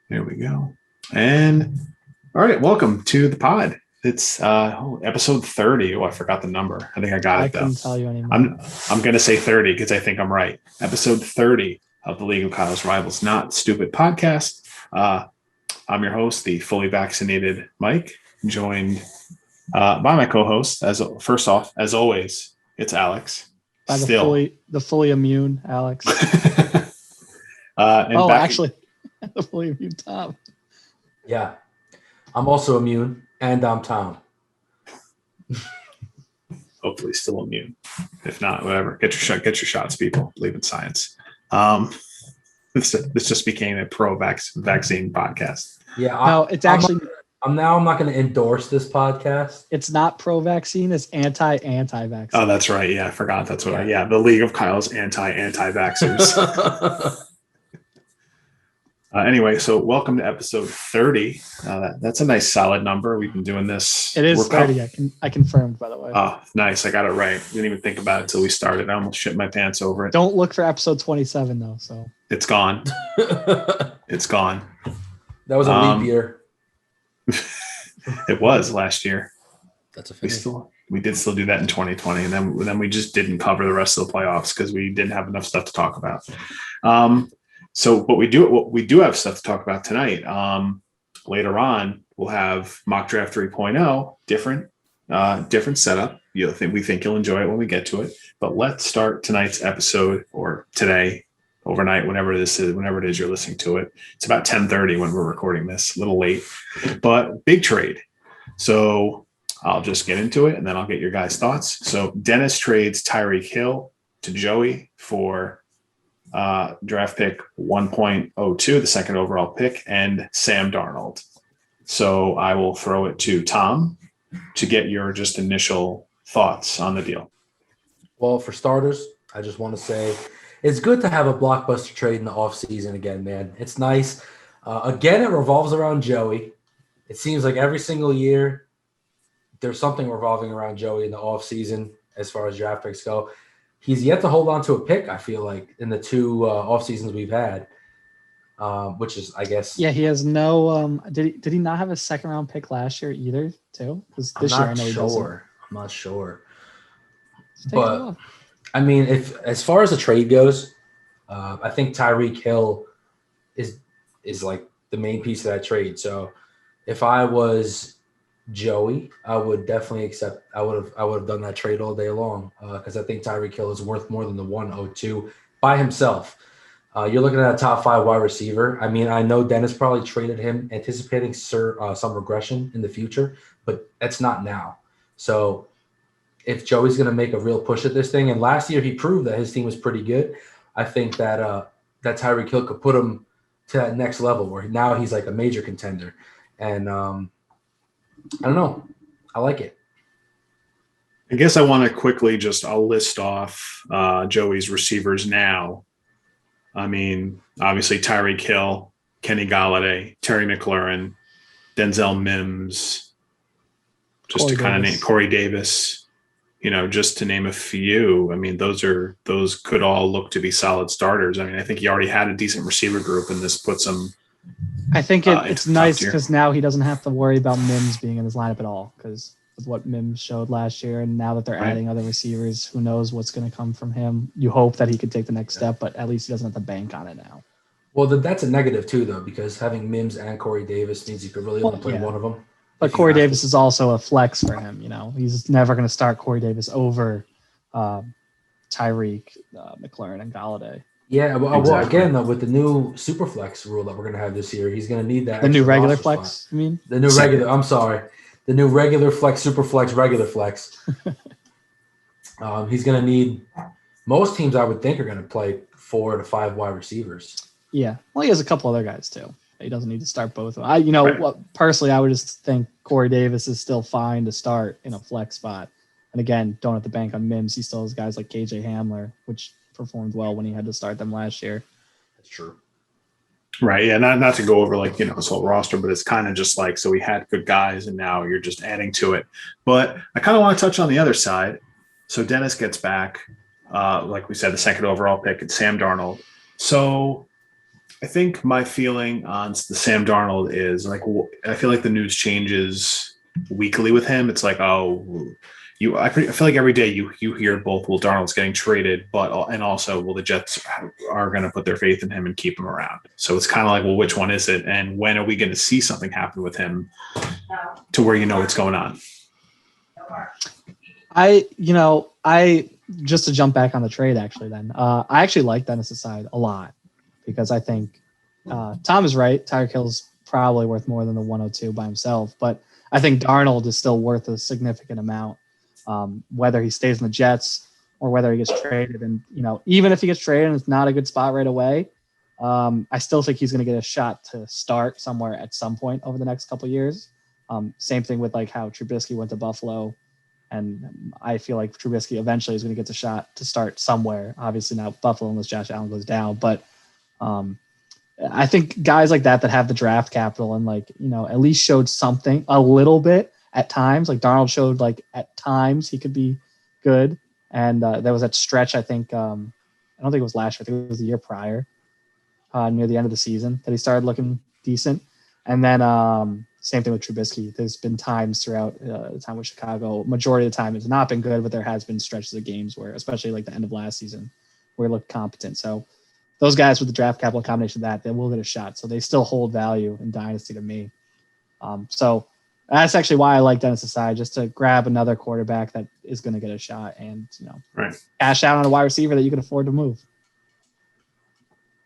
There we go. And all right, welcome to the pod. It's episode 30. Oh, I forgot the number. I think I got I it though. couldn't tell you anymore. I'm gonna say 30 because I think I'm right. Episode 30 of the League of Kyle's Rivals Not Stupid podcast. I'm your host, the fully vaccinated Mike, joined by my co-host. As first off, as always, it's Alex. By Still, the fully immune Alex. and actually, the fully immune Tom. Yeah, I'm also immune, and I'm Tom. Hopefully still immune. If not, whatever. Get your shots, people. Believe in science. This just became a pro-vaccine podcast. Yeah, it's actually. I'm not going to endorse this podcast. It's not pro-vaccine. It's anti-vaccine. Oh, that's right. Yeah, I forgot. That's what. The League of Kyle's anti-vaxxers. Anyway, so welcome to episode 30. That's a nice solid number. We've been doing this. It is 30. I confirmed, by the way. Oh, nice. I got it right. Didn't even think about it until we started. I almost shit my pants over it. Don't look for episode 27, though. So it's gone. It's gone. That was a leap year. It was last year. That's a finish. We did still do that in 2020, and then we just didn't cover the rest of the playoffs because we didn't have enough stuff to talk about. So what we do have stuff to talk about tonight. Later on, we'll have mock draft 3.0, different setup. We think you'll enjoy it when we get to it. But let's start tonight's episode, or today, overnight, whenever it is you're listening to it. It's about 10:30 when we're recording this, a little late, but big trade. So I'll just get into it and then I'll get your guys' thoughts. So Dennis trades Tyreek Hill to Joey for draft pick 1.02, the second overall pick, and Sam Darnold. So I will throw it to Tom to get your just initial thoughts on the deal. Well, for starters, I just want to say it's good to have a blockbuster trade in the offseason again, man. It's nice. Again, it revolves around Joey. It seems like every single year there's something revolving around Joey in the offseason as far as draft picks go. He's yet to hold on to a pick, I feel like, in the two off seasons we've had, which is, I guess. Yeah, he has no. Did he not have a second round pick last year either? Too? Because this year I know he doesn't. I'm not sure. But I mean, if as far as the trade goes, I think Tyreek Hill is like the main piece of that trade. So if I was Joey, I would definitely accept. I would have done that trade all day long because I think Tyreek Hill is worth more than the 102 by himself. You're looking at a top 5 wide receiver. I mean, I know Dennis probably traded him anticipating some regression in the future, but that's not now. So if Joey's going to make a real push at this thing, and last year he proved that his team was pretty good, I think that that Tyreek Hill could put him to that next level where now he's like a major contender. And I don't know. I like it. I guess I want to quickly I'll list off Joey's receivers now. I mean, obviously Tyreek Hill, Kenny Golladay, Terry McLaurin, Denzel Mims, just to kind of name Corey Davis, just to name a few. I mean, those could all look to be solid starters. I mean, I think he already had a decent receiver group, and this puts him. I think it's nice because now he doesn't have to worry about Mims being in his lineup at all because of what Mims showed last year. And now that they're adding other receivers, who knows what's going to come from him. You hope that he could take the next step, but at least he doesn't have to bank on it now. Well, that's a negative too, though, because having Mims and Corey Davis means you could really only play one of them. But Corey Davis is also a flex for him. He's never going to start Corey Davis over Tyreek, McLaurin, and Golladay. Yeah, well, again, though, with the new Superflex rule that we're going to have this year, he's going to need that. The new regular flex, spot. You mean? The new regular. I'm sorry, the new regular flex, Superflex, regular flex. He's going to need. Most teams, I would think, are going to play 4 to 5 wide receivers. Yeah, well, he has a couple other guys too. He doesn't need to start both of them. Personally, I would just think Corey Davis is still fine to start in a flex spot. And again, don't have to bank on Mims. He still has guys like KJ Hamler, which performed well when he had to start them last year. That's true. Right. Yeah. Not to go over his whole roster, but it's kind of just like, so we had good guys and now you're just adding to it. But I kind of want to touch on the other side. So Dennis gets back, like we said, the second overall pick. It's Sam Darnold. So I think my feeling on the Sam Darnold is like I feel like the news changes weekly with him. It's like, oh, I feel like every day you hear both, well, Darnold's getting traded, but and also, well, the Jets are going to put their faith in him and keep him around. So it's kind of like, well, which one is it, and when are we going to see something happen with him to where you know what's going on? I just to jump back on the trade actually. Then I actually like Dennis's side a lot because I think Tom is right. Tyreek Hill's probably worth more than the 102 by himself, but I think Darnold is still worth a significant amount. Whether he stays in the Jets or whether he gets traded. And, even if he gets traded and it's not a good spot right away, I still think he's going to get a shot to start somewhere at some point over the next couple of years. Same thing with like how Trubisky went to Buffalo. And I feel like Trubisky eventually is going to get a shot to start somewhere. Obviously not Buffalo unless Josh Allen goes down. But I think guys like that have the draft capital and at least showed something a little bit at times. Like Darnold showed like at times he could be good. And there was that stretch, I think, I don't think it was last year. I think it was the year prior, near the end of the season that he started looking decent. And then same thing with Trubisky. There's been times throughout the time with Chicago, majority of the time it's not been good, but there has been stretches of games where, especially like the end of last season, where he looked competent. So those guys with the draft capital combination of that, they will get a shot. So they still hold value in Dynasty to me. So that's actually why I like Dennis' side, just to grab another quarterback that is going to get a shot and, right, cash out on a wide receiver that you can afford to move.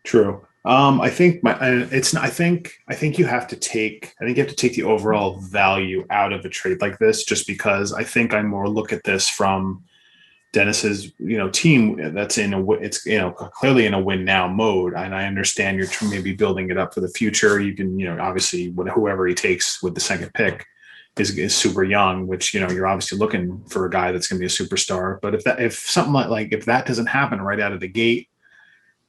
True. I think I think you have to take the overall value out of a trade like this, just because I think I more look at this from Dennis's, team that's it's clearly in a win now mode, and I understand you're maybe building it up for the future. You can, obviously whoever he takes with the second pick is super young, which you're obviously looking for a guy that's going to be a superstar. But if something like if that doesn't happen right out of the gate,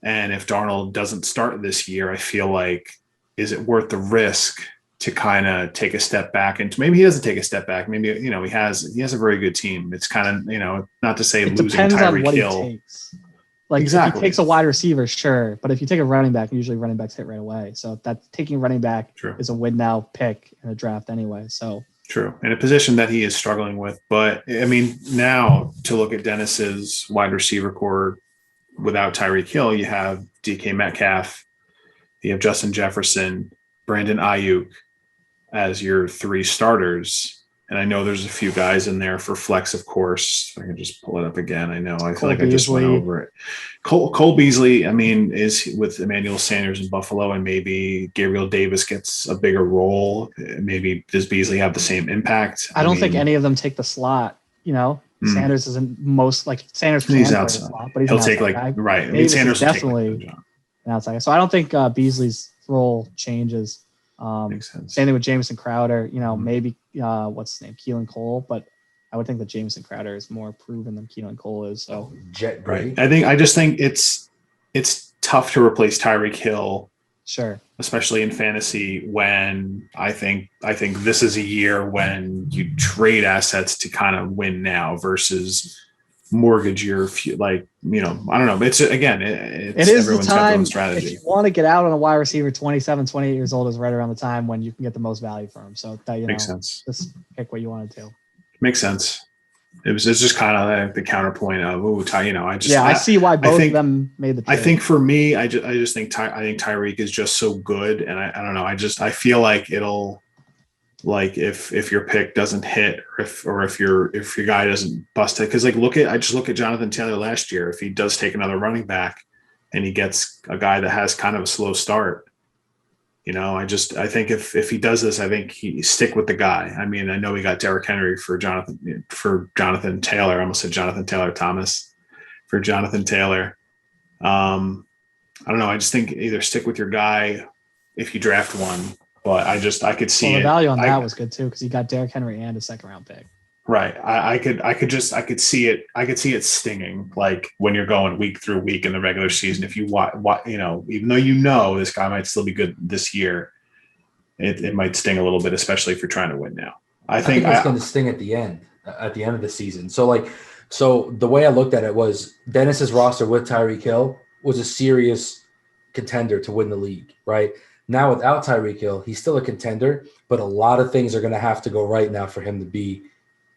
and if Darnold doesn't start this year, I feel like, is it worth the risk to kind of take a step back? And maybe he doesn't take a step back. Maybe, he has a very good team. It's kind of, not to say it losing depends on Tyreek what Hill. he takes. Like exactly. If he takes a wide receiver, sure. But if you take a running back, usually running backs hit right away. So that taking running back True. is a win now pick in a draft anyway. So true. In a position that he is struggling with. But I mean, now to look at Dennis's wide receiver core without Tyreek Hill, you have DK Metcalf, you have Justin Jefferson, Brandon Ayuk as your three starters. And I know there's a few guys in there for flex, of course. I can just pull it up again. I feel like I just went over it. Cole Beasley, is with Emmanuel Sanders in Buffalo, and maybe Gabriel Davis gets a bigger role. Maybe does Beasley have the same impact? I don't think any of them take the slot, Sanders isn't Sanders can play the slot, but he'll take right. Davis Sanders definitely an outside. So I don't think Beasley's role changes. Makes sense. Same thing with Jamison Crowder. Maybe what's his name, Keelan Cole, but I would think that Jamison Crowder is more proven than Keelan Cole is. So Jet right. I just think it's tough to replace Tyreek Hill. Sure. Especially in fantasy, when I think this is a year when you trade assets to kind of win now versus mortgage your, I don't know. It's again, it is the time. Strategy. If you want to get out on a wide receiver, 27, 28 years old is right around the time when you can get the most value from him. So that, makes sense. Just pick what you want to do. Makes sense. It's just kind of like the counterpoint of, I see why both of them made the trade. I think for me, I just think Tyreek is just so good, and I don't know. I feel like it'll, like if your pick doesn't hit, or if your guy doesn't bust it, because look at Jonathan Taylor last year. If he does take another running back, and he gets a guy that has kind of a slow start, I think if he does this, I think he stick with the guy. I mean, I know we got Derrick Henry for Jonathan Taylor. I almost said Jonathan Taylor Thomas for Jonathan Taylor. I don't know. I just think either stick with your guy if you draft one, but I could see the value on that was good too, because you got Derrick Henry and a second round pick. Right. I could see it. I could see it stinging, like when you're going week through week in the regular season. If you even though this guy might still be good this year, it might sting a little bit, especially if you're trying to win now. I think it's going to sting at the end of the season. So the way I looked at it was Dennis's roster with Tyreek Hill was a serious contender to win the league, right? Now without Tyreek Hill, he's still a contender, but a lot of things are going to have to go right now for him to be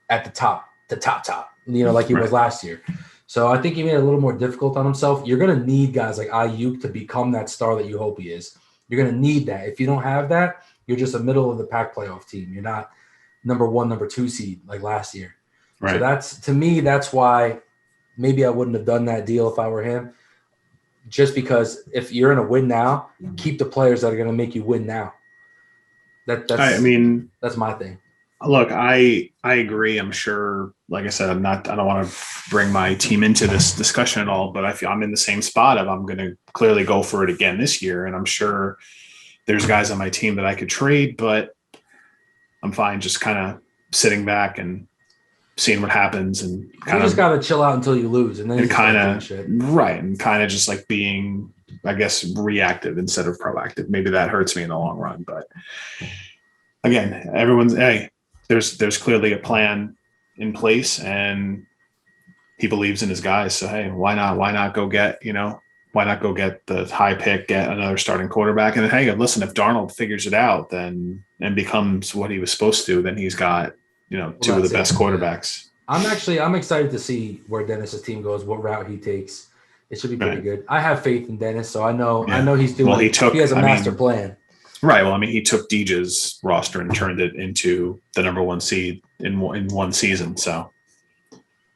at the top, like he was last year. So I think he made it a little more difficult on himself. You're going to need guys like Ayuk to become that star that you hope he is. You're going to need that. If you don't have that, you're just a middle of the pack playoff team. You're not number 1, number 2 seed like last year. Right. So that's why maybe I wouldn't have done that deal if I were him. Just because if you're in a win now, keep the players that are going to make you win now. That's my thing. Look, I agree. I'm sure, like I said, I don't want to bring my team into this discussion at all, but I feel I'm in the same spot of I'm going to clearly go for it again this year. And I'm sure there's guys on my team that I could trade, but I'm fine just kind of sitting back and seeing what happens, and you just got to chill out until you lose, and then and kind of just like being, I guess, reactive instead of proactive. Maybe that hurts me in the long run, but again, there's clearly a plan in place, and he believes in his guys. So hey, why not go get the high pick, get another starting quarterback, and hey, listen, if Darnold figures it out, then and becomes what he was supposed to, then he's got two of the best quarterbacks. I'm excited to see where Dennis's team goes, what route he takes. It should be pretty good. I have faith in Dennis, so I know he's doing. Well, he has a master plan. Right. Well, I mean, he took Deej's roster and turned it into the number 1 seed in one season. So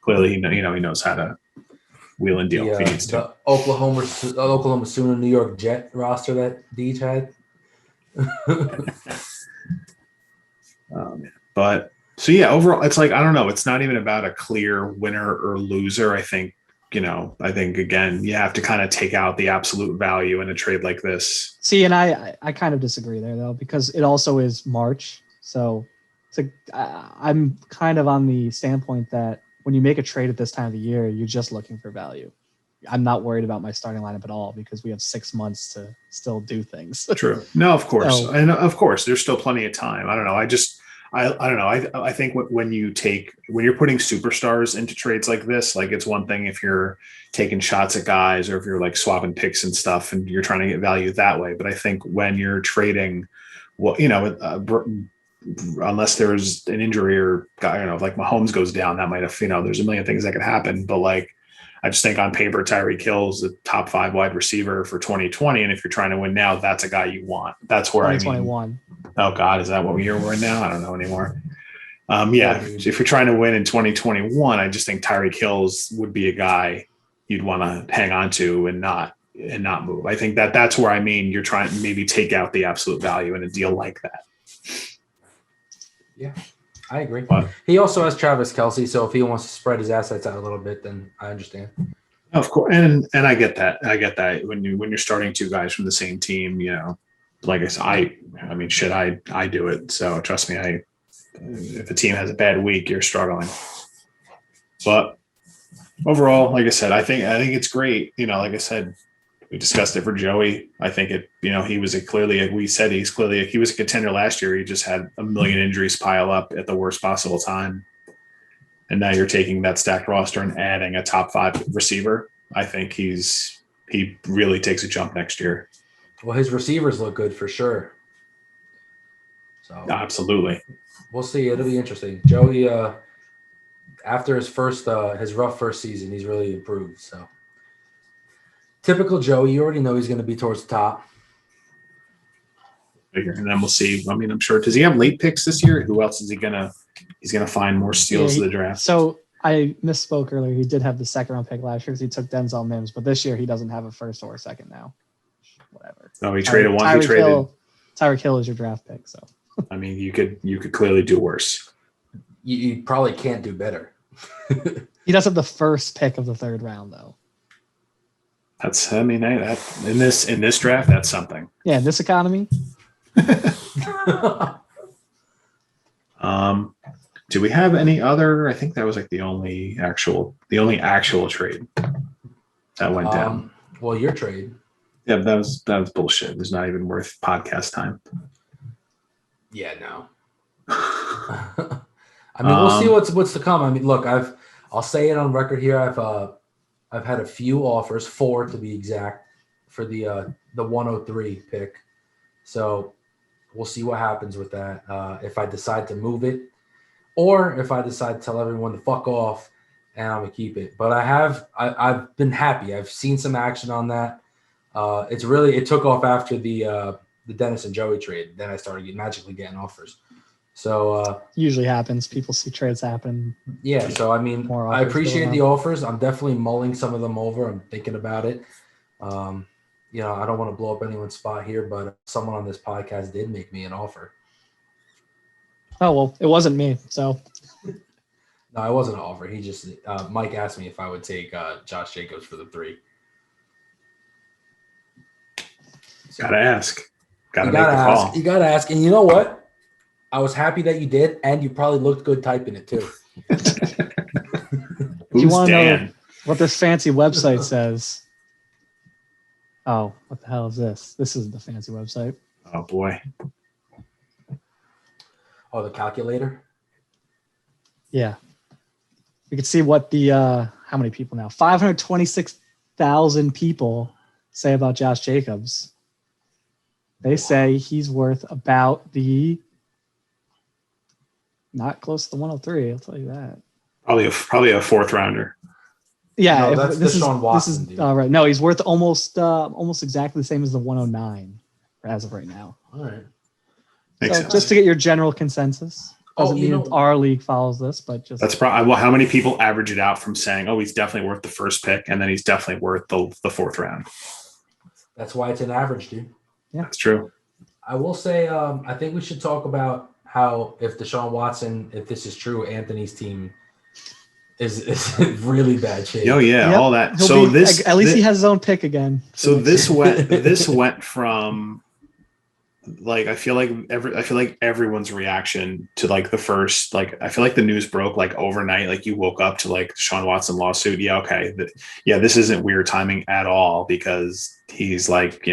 clearly, he knows how to wheel and deal if he needs to. The Oklahoma Sooner New York Jet roster that Deej had. But. So yeah, overall, it's like, I don't know. It's not even about a clear winner or loser. I think again, you have to kind of take out the absolute value in a trade like this. See, and I kind of disagree there though, because it also is March. So I'm kind of on the standpoint that when you make a trade at this time of the year, you're just looking for value. I'm not worried about my starting lineup at all because we have 6 months to still do things. True. No, of course. And of course, there's still plenty of time. I don't know. I don't know. I think when you're putting superstars into trades like this, like it's one thing if you're taking shots at guys or if you're like swapping picks and stuff and you're trying to get value that way. But I think when you're trading, unless there's an injury or like Mahomes goes down, that might have, there's a million things that could happen. But like, I just think on paper, Tyreek Hill's the top 5 wide receiver for 2020. And if you're trying to win now, that's a guy you want. That's where 2021. Oh God, is that what year we're in now? I don't know anymore. If you're trying to win in 2021, I just think Tyreek Hill's would be a guy you'd want to hang on to and not move. I think that's where you're trying to maybe take out the absolute value in a deal like that. Yeah, I agree. But he also has Travis Kelce, so if he wants to spread his assets out a little bit, then I understand. Of course, and I get that. I get that when you're starting 2 guys from the same team, like I said, I do it. So trust me, if a team has a bad week, you're struggling. But overall, like I said, I think it's great. Like I said, we discussed it for Joey. I think he was he was a contender last year. He just had a million injuries pile up at the worst possible time. And now you're taking that stacked roster and adding a top 5 receiver. I think he really takes a jump next year. Well, his receivers look good for sure. So absolutely. We'll see. It'll be interesting. Joey, after his rough first season, he's really improved. So typical Joey, you already know he's going to be towards the top. And then we'll see. I mean, I'm sure. Does he have late picks this year? Who else is he gonna? He's gonna find more steals of the draft. So I misspoke earlier. He did have the 2nd round pick last year because he took Denzel Mims, but this year he doesn't have a 1st or a 2nd now. Whatever. No, he traded one. Tyreek Hill is your draft pick. So I mean, you could clearly do worse. You probably can't do better. He does have the 1st pick of the 3rd round, though. That's in this draft, that's something. Yeah, in this economy. Do we have any other? I think that was like the only actual trade that went down. Well, your trade. Yeah, that was bullshit. It was not even worth podcast time. Yeah, no. I mean, we'll see what's to come. I mean, look, I'll say it on record here. I've had a few offers, 4 to be exact, for the the 103 pick. So we'll see what happens with that. If I decide to move it, or if I decide to tell everyone to fuck off and I'm gonna keep it. But I've been happy. I've seen some action on that. It took off after the Dennis and Joey trade. Then I started magically getting offers. So Usually happens. People see trades happen. yeah. So I mean, More I offers appreciate going the on. offers. I'm definitely mulling some of them over. I'm thinking about it. You know, I don't want to blow up anyone's spot here, but someone on this podcast did make me an offer. Oh well, it wasn't me. So No, it wasn't an offer. He just Mike asked me if I would take Josh Jacobs for the 3. So Gotta ask. Gotta you make gotta the ask. call. You gotta ask. And you know what? I was happy that you did, and you probably looked good typing it too. Who's wanna know- Dan? what this fancy website says. Oh, what the hell is this? This is the fancy website. Oh boy. Oh, the calculator. Yeah. We can see what the how many people now? 526,000 people say about Josh Jacobs. They say he's worth about not close to the 103, I'll tell you that. Probably a 4th rounder. Yeah, No, that's Deshaun Watson, dude. all right. No, he's worth almost exactly the same as the 109 as of right now. All right. Makes So sense. just to get your general consensus. Doesn't you mean know- our league follows this, but just That's probably well. How many people average it out from saying, "Oh, he's definitely worth the first pick," and then he's definitely worth the 4th round? That's why it's an average, dude. That's true. I will say, I think we should talk about how if Deshaun Watson, if this is true, Anthony's team is in really bad shape. Oh yeah, Yep. all that. he'll So be- this at least he has his own pick again. So this went from like I feel like everyone's reaction to like the first I feel like the news broke like overnight. Like you woke up to like Deshaun Watson lawsuit. Yeah, okay, this isn't weird timing at all because he's like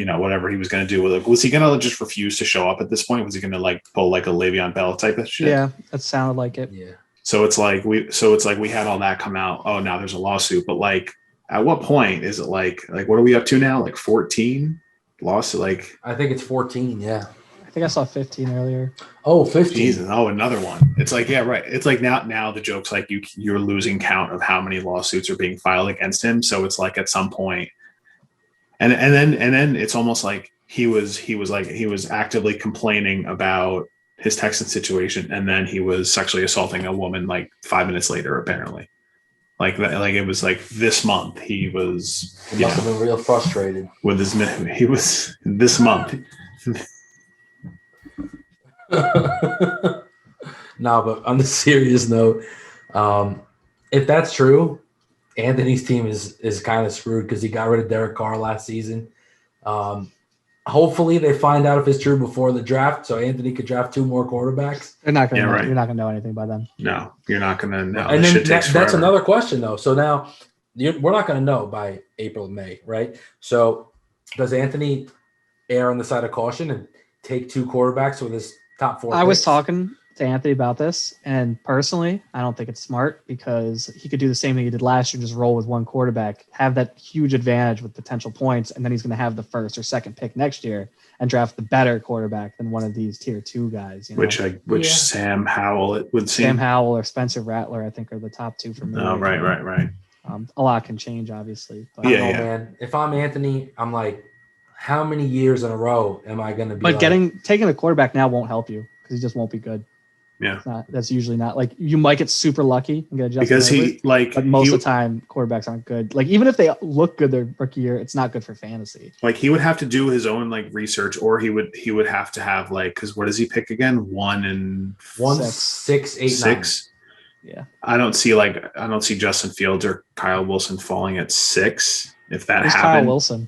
whatever he was going to do. Was he going to just refuse to show up at this point? Was he going to like pull like a Le'Veon Bell type of shit? Yeah, that sounded like it. Yeah. So it's like we had all that come out. Oh, now there's a lawsuit, but like at what point is it like what are we up to now? Like 14 lawsuit? Like I think it's 14. Yeah. I think I saw 15 earlier. Oh, 15. Jesus, oh, another one. It's like, yeah, right. It's like now the joke's like you're losing count of how many lawsuits are being filed against him. So it's like at some point, and then it's almost like he was actively complaining about his Texan situation, and then he was sexually assaulting a woman like 5 minutes later, apparently. Like that, like it was like this month he was He must have been real frustrated. with his he was this month. No, but on the serious note, if that's true, Anthony's team is kind of screwed because he got rid of Derek Carr last season. Hopefully they find out if it's true before the draft, so Anthony could draft 2 more quarterbacks. They're not gonna Yeah, know, right. You're not gonna know anything by then. No, you're not gonna know. And This then shit takes that's forever. another question, though. So now we're not going to know by April, May, right? So does Anthony err on the side of caution and take 2 quarterbacks with his top 4 I was picks? talking to Anthony about this, and personally, I don't think it's smart because he could do the same thing he did last year, just roll with one quarterback, have that huge advantage with potential points, and then he's going to have the first or second pick next year and draft the better quarterback than one of these tier 2 guys. You know? Which Yeah. Sam Howell it would seem. Sam Howell or Spencer Rattler, I think, are the top 2 for me. Oh, right. A lot can change, obviously. But, I Yeah, don't know, yeah. man. If I'm Anthony, I'm like, how many years in a row am I going to be but like, taking a quarterback now won't help you because he just won't be good. Yeah. That's usually not like you might get super lucky and get Justin Because Herbert, he like but most he, of the time quarterbacks aren't good. Like even if they look good their rookie year, it's not good for fantasy. like he would have to do his own like research, or he would have to have like because what does he pick again? 1 and 1, Six. 6, 8, 6. Yeah. I don't see Justin Fields or Kyle Wilson falling at 6 if that Who's Kyle happened. Wilson?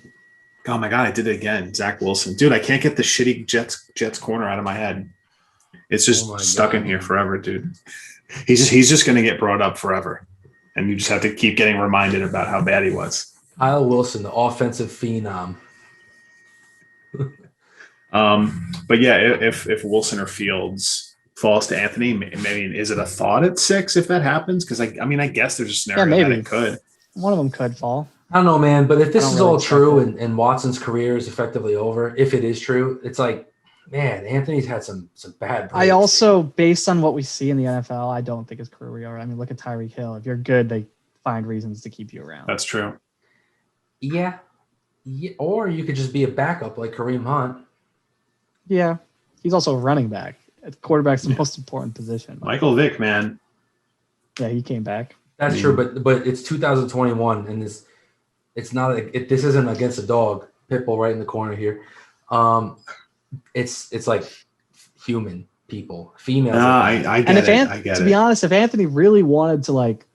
Oh my god, I did it again. Zach Wilson, dude, I can't get the shitty Jets corner out of my head. It's just Oh my stuck in God. here forever, dude. He's just gonna get brought up forever, and you just have to keep getting reminded about how bad he was. Kyle Wilson, the offensive phenom. But yeah, if Wilson or Fields falls to Anthony, maybe is it a thought at 6 if that happens? Because I guess there's a scenario that maybe. it could. One of them could fall. I don't know, man. But if this don't is really all expect true that. and Watson's career is effectively over, if it is true, it's like, man, Anthony's had some bad breaks. I also, based on what we see in the NFL, I don't think his career will be over. I mean, look at Tyreek Hill. If you're good, they find reasons to keep you around. That's true. Yeah. Or you could just be a backup like Kareem Hunt. Yeah, he's also a running back. Quarterback's the most important position. Michael Vick, man. Yeah, he came back. That's true, but it's 2021, and it's not. This isn't against a dog. Pitbull right in the corner here. It's like human people, females. No, I get And if it. I get to it. be honest, if Anthony really wanted to like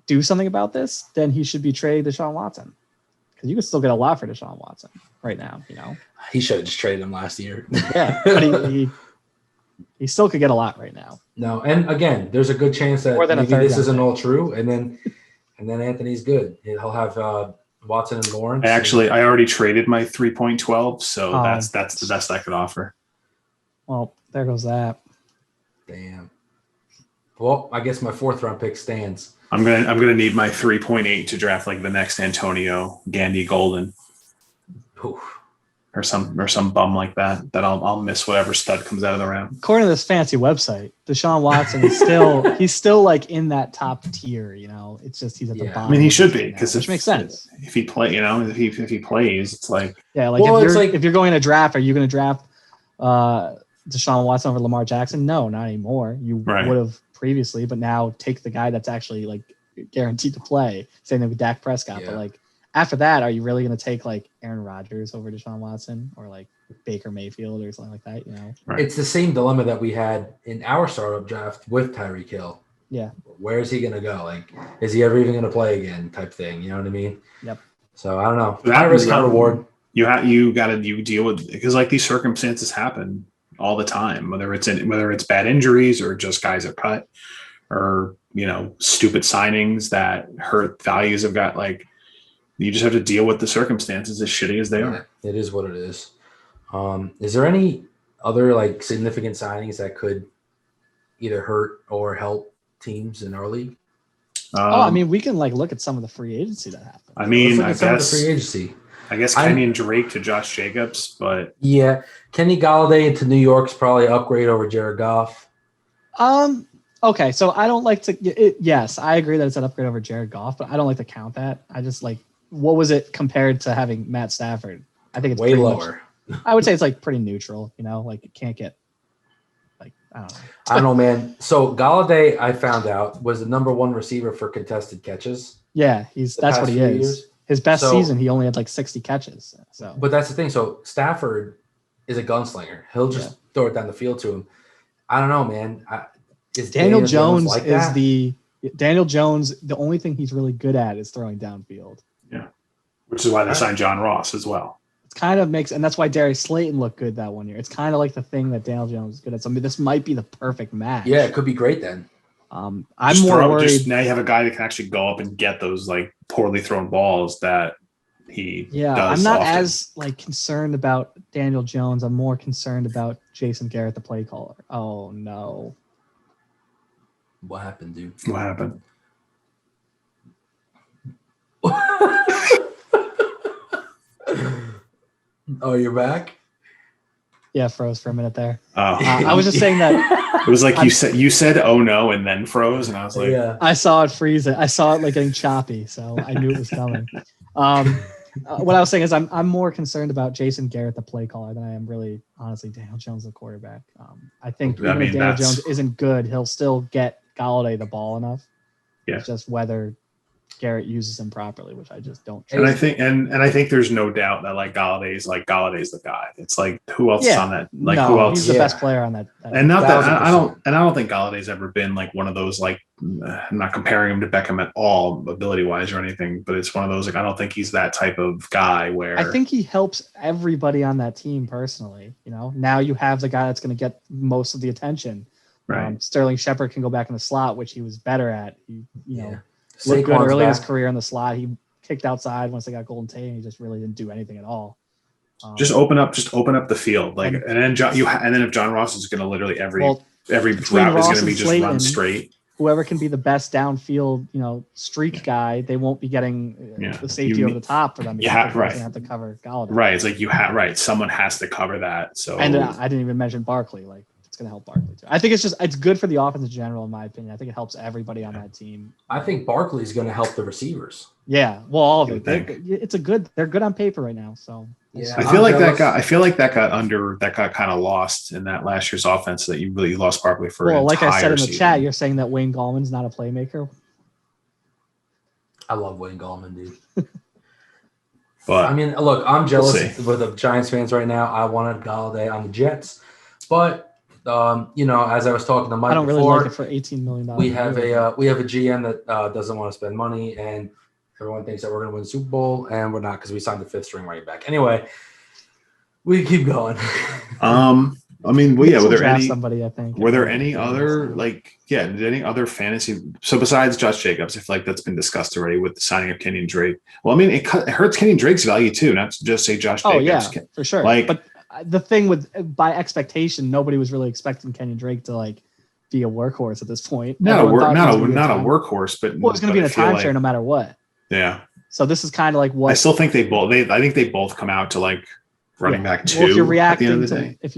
do something about this, then he should be traded Deshaun Watson, because you can still get a lot for Deshaun Watson right now. You know, He should have just traded him last year. yeah, but he still could get a lot right now. No, and again, there's a good chance that More than a maybe third this round isn't pick. all true, and then Anthony's good. He'll have Watson and Lawrence. I already traded my 3.12, so Oh. that's the best I could offer. Well, there goes that. Damn. Well, I guess my 4th round pick stands. I'm gonna need my 3.8 to draft like the next Antonio Gandy Golden Oof. or some bum like that I'll miss whatever stud comes out of the round. According to this fancy website, Deshaun Watson is still he's still like in that top tier. You know, it's just he's at the Yeah. bottom. I mean, he should right be, now, because which makes sense. If he play, if he plays, it's like Yeah, like Well, if it's you're like- if you're going to draft, are you going to draft Deshaun Watson over Lamar Jackson? No, not anymore. You Right. would have previously, but now take the guy that's actually like guaranteed to play. Same thing with Dak Prescott. Yeah. But like after that, are you really going to take like Aaron Rodgers over Deshaun Watson or like Baker Mayfield or something like that? You know, Right. It's the same dilemma that we had in our startup draft with Tyreek Hill. Yeah. Where is he going to go? Like, is he ever even going to play again? Type thing. You know what I mean? Yep. So I don't know. That High risk, high realm- reward. you deal with, because like these circumstances happen all the time, whether it's bad injuries or just guys are cut or stupid signings that hurt values of got, like, you just have to deal with the circumstances as shitty as they are. It is what it is. Is there any other like significant signings that could either hurt or help teams in our league? I mean, we can like look at some of the free agency that happened. I mean, Let's look I at some of the free guess agency. Kenyon Drake to Josh Jacobs, but Yeah, Kenny Galladay to New York's probably an upgrade over Jared Goff. Okay, so I don't like to. Yes, I agree that it's an upgrade over Jared Goff, but I don't like to count that. I just like, what was it compared to having Matt Stafford? I think it's Way pretty much- lower. I would say it's like pretty neutral. You know, like it can't get like I don't know. I don't know, man. So Galladay, I found out, was the number 1 receiver for contested catches. Yeah, the that's past what he few is. years. His best So- season, he only had like 60 catches. So But that's the thing. So Stafford is a gunslinger. He'll just throw it down the field to him. I don't know, man. Is Daniel Jones like is that? Daniel Jones. The only thing he's really good at is throwing downfield. which is why they signed John Ross as well. It kind of makes, and that's why Darius Slayton looked good that one year. It's kind of like the thing that Daniel Jones is good at. So I mean, this might be the perfect match. Yeah, it could be great then. I'm Just more worried. now you have a guy that can actually go up and get those like poorly thrown balls that he Yeah, does I'm not often. as like concerned about Daniel Jones. I'm more concerned about Jason Garrett, the play caller. Oh no. What happened, dude? What happened? Oh, you're back? Yeah, froze for a minute there. Oh, I was just saying that it was like you said oh no and then froze, and I was like, yeah. I saw it freeze. I saw it like getting choppy, so I knew it was coming. What I was saying is I'm more concerned about Jason Garrett, the play caller, than I am really, honestly, Daniel Jones, the quarterback. I think I even mean, if Daniel that's- Jones isn't good, he'll still get Galladay the ball enough. Yeah. It's just whether Garrett uses him properly, which I just don't. and I think and I think there's no doubt that Galaday's the guy. It's like, who else is Yeah. on that? Like, no, who else? he's the Yeah. best player on that. And not that 1000%. I don't think Galladay's ever been like one of those, like, I'm not comparing him to Beckham at all ability wise or anything, but it's one of those, like, I don't think he's that type of guy where I think he helps everybody on that team personally. You know, now you have the guy that's going to get most of the attention. right. Sterling Shepard can go back in the slot, which he was better at. He, you know, Yeah. looked good Saquon's early in his back. career in the slot. He kicked outside once they got Golden Tate, and he just really didn't do anything at all. Just open up the field, like, And- and then if John Ross is going to literally every well, route is between going Ross to be and just run Slayton- straight. whoever can be the best downfield, streak guy, they won't be getting the safety over the top for them. Yeah, right. They have to cover Galladay. Right. It's like someone has to cover that. So and I didn't even mention Barkley. Like it's going to help Barkley too. I think it's good for the offense in general, in my opinion. I think it helps everybody on that team. I think Barkley's going to help the receivers. Yeah, well, all of it. They're good on paper right now. So yeah, I feel like that got kind of lost in that last year's offense that you really lost Barkley for. Well, like I said in the season. chat, you're saying that Wayne Gallman's not a playmaker. I love Wayne Gallman, dude. But I mean, look, I'm jealous with the Giants fans right now. I wanted Galladay on the Jets, but as I was talking to Mike I don't before, really like it for $18 million. we have a GM that doesn't want to spend money, and everyone thinks that we're going to win the Super Bowl, and we're not because we signed the 5th string running back. Anyway, we keep going. I mean, well, yeah. Were there any other did any other fantasy? So besides Josh Jacobs, I feel like that's been discussed already with the signing of Kenyon Drake. Well, I mean, it hurts Kenyon Drake's value too, not to just say Josh Jacobs. Oh yeah, for sure. But the thing by expectation, nobody was really expecting Kenyon Drake to be a workhorse at this point. Not a workhorse, but it was going to be in a timeshare no matter what. Yeah. So this is kind of like what I still think I think they both come out to running back 2. Well, if you're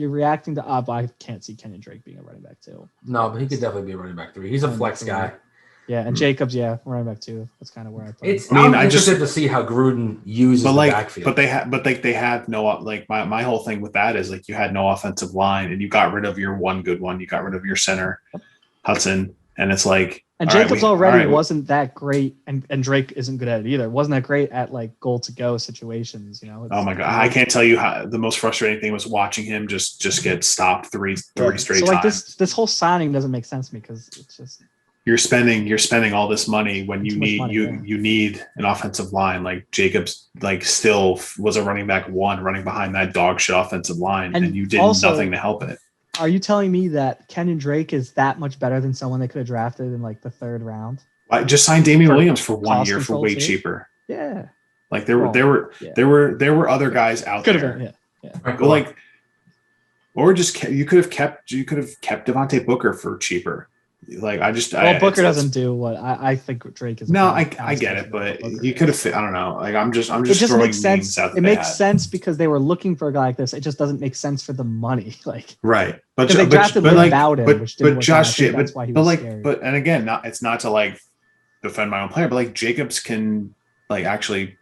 reacting to I can't see Kenyon Drake being a running back 2. No, but he could definitely be a running back 3. He's a flex guy. Yeah, and Jacobs, running back 2. That's kind of where I thought. I'm interested to see how Gruden uses the backfield. But they had no my whole thing with that is you had no offensive line and you got rid of your one good one. You got rid of your center, Hudson, and it's And Jacobs wasn't that great, and Drake isn't good at it either. Wasn't that great at goal to go situations, Oh my god, I can't tell you how the most frustrating thing was watching him just get stopped three straight times. This whole signing doesn't make sense to me because it's just you're spending all this money when you need an offensive line. Jacobs still was a running back 1 running behind that dog shit offensive line, and you did nothing to help it. Are you telling me that Kenyon Drake is that much better than someone they could have drafted in the 3rd round? I just signed Damian Williams for 1 year for way cheaper. Yeah. There were other guys out there. Could have been, yeah. But or just you could have kept Devontae Booker for cheaper. Booker doesn't do what I think Drake is. No, I get it, but you could have. I don't know. I'm just throwing makes sense. Out it makes sense because they were looking for a guy like this. It just doesn't make sense for the money. Right, but they drafted Bowden, which didn't work out. That's why he was scary. And again, it's not to defend my own player, but Jacobs can actually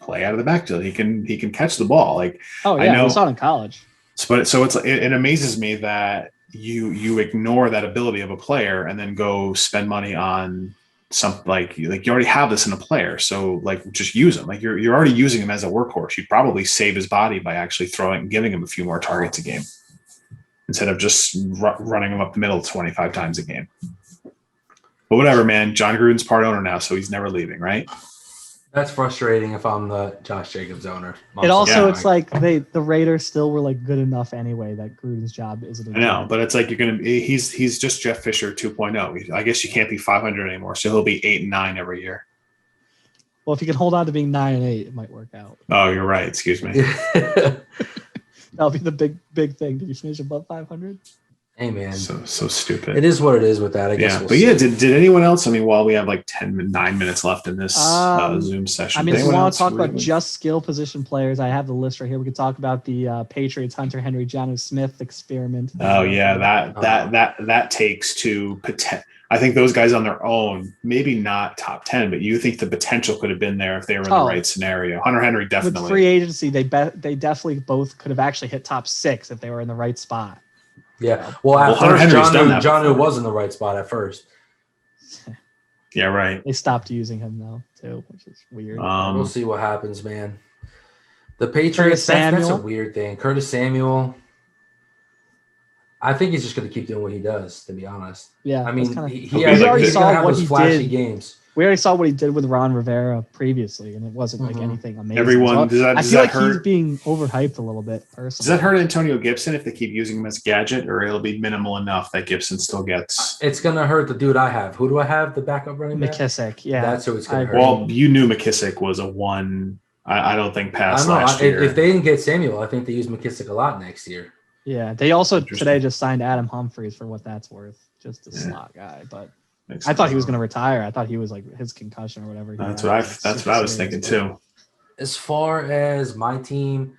play out of the backfield. He can catch the ball. I know. We saw it in college. It amazes me that you ignore that ability of a player and then go spend money on some you already have this in a player, so just use him. You're already using him as a workhorse. You'd probably save his body by actually giving him a few more targets a game instead of just running him up the middle 25 times a game. But whatever, man. John Gruden's part owner now, so he's never leaving, right? That's frustrating if I'm the Josh Jacobs owner. It's the Raiders still were good enough anyway that Gruden's job isn't. I know, but it's he's just Jeff Fisher 2.0. I guess you can't be 500 anymore, so he'll be 8 and 9 every year. Well, if he can hold on to being 9 and 8, it might work out. Oh, you're right. Excuse me. That'll be the big thing. Did you finish above 500? Hey man, so stupid. It is what it is with that. I guess. Yeah, did anyone else? I mean, while we have 9 minutes left in this Zoom session, if you want to talk about just skill position players, I have the list right here. We could talk about the Patriots Hunter Henry, Jonnu Smith experiment. Oh yeah, that takes to I think those guys on their own, maybe not top 10, but you think the potential could have been there if they were in the right scenario. Hunter Henry definitely. With free agency, they definitely both could have actually hit top 6 if they were in the right spot. Yeah. Well, at first, Jonnu was in the right spot at first. Yeah, right. They stopped using him though, too, which is weird. We'll see what happens, man. The Patriots, that's a weird thing. Curtis Samuel, I think he's just going to keep doing what he does, to be honest. Yeah. I mean, he already saw what he flashy did. Games. We already saw what he did with Ron Rivera previously, and it wasn't anything amazing. Everyone, I feel he's being overhyped a little bit, personally. Does that hurt Antonio Gibson if they keep using him as a gadget, or it'll be minimal enough that Gibson still gets? It's going to hurt the dude I have. Who do I have? The backup running back? McKissick, yeah. That's who it's going to hurt. Well, you knew McKissick was a one. I don't think past last year. If they didn't get Samuel, I think they use McKissick a lot next year. Yeah, they also today just signed Adam Humphries for what that's worth. just a slot guy. But Makes I thought sense. he was going to retire. I thought he was like his concussion or whatever. That's what I was thinking too. As far as my team,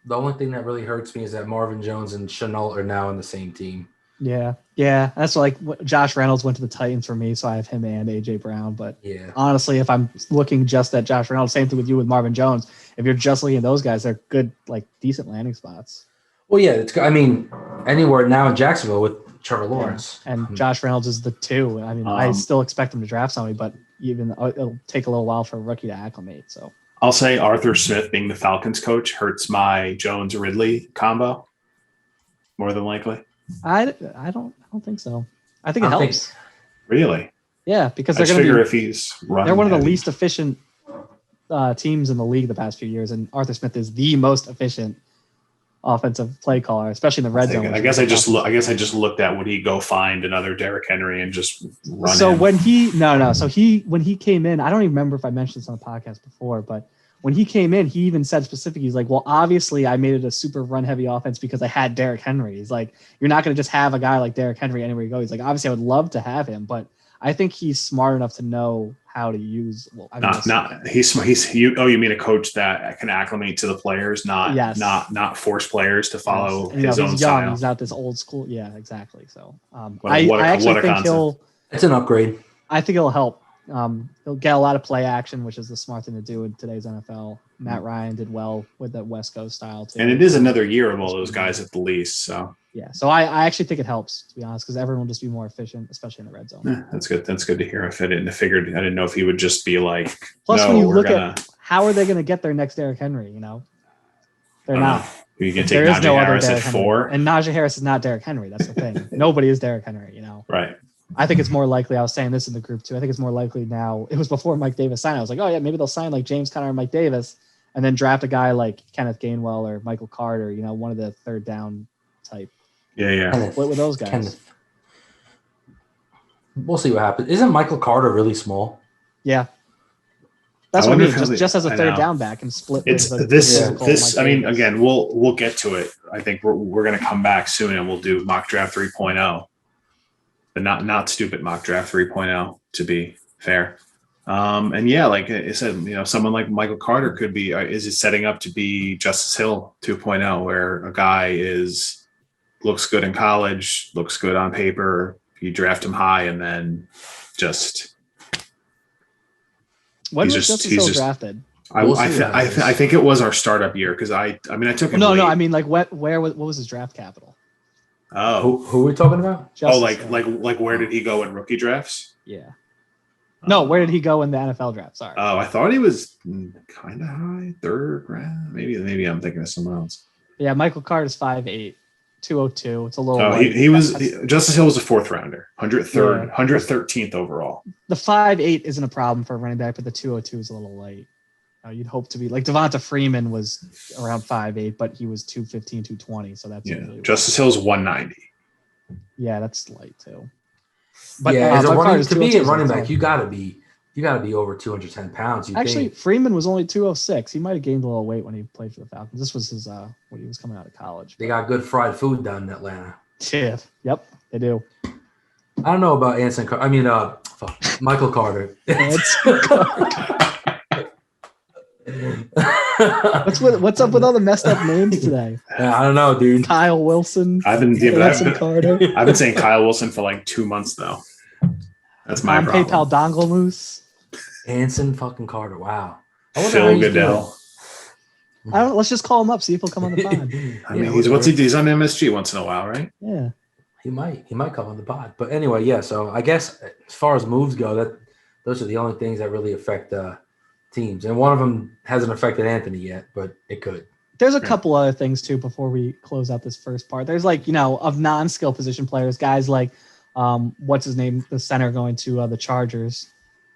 the only thing that really hurts me is that Marvin Jones and Chenault are now in the same team. Yeah. That's like Josh Reynolds went to the Titans for me, so I have him and AJ Brown. But Yeah. honestly, if I'm looking just at Josh Reynolds, same thing with you with Marvin Jones. If you're just looking at those guys, they're good, like decent landing spots. Well, yeah, I mean, anywhere now in Jacksonville with Trevor Lawrence. And Josh Reynolds is the 2. I mean, I still expect him to draft somebody, but even it'll take a little while for a rookie to acclimate. So I'll say Arthur Smith being the Falcons coach hurts my Jones Ridley combo more than likely. I don't think so. I think it helps. Really? Yeah, because I they're just going to figure be. if he's running, They're one of the heavy. least efficient teams in the league the past few years, and Arthur Smith is the most efficient offensive play caller, especially in the red zone. I guess I just looked at would he go find another Derrick Henry and just run. So him. when he came in, I don't even remember if I mentioned this on the podcast before, but when he came in, he even said specifically, he's like, well, obviously I made it a super run heavy offense because I had Derrick Henry. He's like, you're not going to just have a guy like Derrick Henry anywhere you go. He's like, obviously I would love to have him, but I think he's smart enough to know how to use. Well, I mean, you mean a coach that can acclimate to the players, not force players to follow his own he's style. young. He's not this old school. Yeah, exactly. So I actually think it's an upgrade. I think it'll help. He'll get a lot of play action, which is the smart thing to do in today's NFL. Matt Ryan did well with that West Coast style too. And it is another year of all those guys at the least. So yeah, so I actually think it helps, to be honest, because everyone will just be more efficient, especially in the red zone. yeah, that's good. That's good to hear. I didn't know if he would just be like. Plus, no, when you look at how are they going to get their next Derrick Henry, they're not. You can take There is Najee no other Harris Derrick at Henry. 4, and Najee Harris is not Derrick Henry. That's the thing. Nobody is Derrick Henry. Right. I think it's more likely. I was saying this in the group too. I think it's more likely now. It was before Mike Davis signed. I was like, oh yeah, maybe they'll sign like James Conner and Mike Davis, and then draft a guy like Kenneth Gainwell or Michael Carter. One of the third down type. Yeah. What with those guys? Kenneth. We'll see what happens. Isn't Michael Carter really small? Yeah. That's I what I wonder mean. if Just as a I third know. down back and split. It's with this. Mike I mean, Davis. again, we'll get to it. I think we're going to come back soon and we'll do mock draft 3.0, but not stupid mock draft 3.0 to be fair. And yeah, like I said, someone like Michael Carter could be. Is it setting up to be Justice Hill 2.0, where a guy looks good in college, looks good on paper, you draft him high, and then just. When he's was just- Justice he's Hill just- drafted? I think it was our startup year because I took him. No, late. I mean like what was his draft capital? Oh, Who are we talking about? Justice Hill. like where did he go in rookie drafts? Yeah. No, where did he go in the NFL draft? Sorry. Oh, I thought he was kind of high, third round. Maybe I'm thinking of someone else. Yeah, Michael Carter's 5'8", 202. It's a little. Oh, light. Justice Hill was a 4th rounder, 113th overall. The 5'8" isn't a problem for a running back, but the 202 is a little light. You'd hope to be like Devonta Freeman was around 5'8", but he was 215, 220. So that's usually Justice Hill's 190. Yeah, that's light too. But as a Michael Carter's to be a 202, running so back, it's you gotta be over 210 pounds. Actually, Freeman was only 206. He might have gained a little weight when he played for the Falcons. This was his when he was coming out of college. They got good fried food down in Atlanta. Yeah. Yep, they do. I don't know about Michael Carter. What's up with all the messed up names today? I don't know, dude. Kyle Wilson. I've been Carter. I've been saying Kyle Wilson for like 2 months though. That's my problem. PayPal Dongle Moose. Anson fucking Carter. Wow. I wonder how Phil he's Goodell. Let's just call him up, see if he'll come on the pod. I mean, he's on MSG once in a while, right? Yeah. He might come on the pod. But anyway, yeah. So I guess as far as moves go, those are the only things that really affect teams. And one of them hasn't affected Anthony yet, but it could. There's a couple other things too before we close out this first part. There's of non-skill position players, guys like what's his name, the center going to the Chargers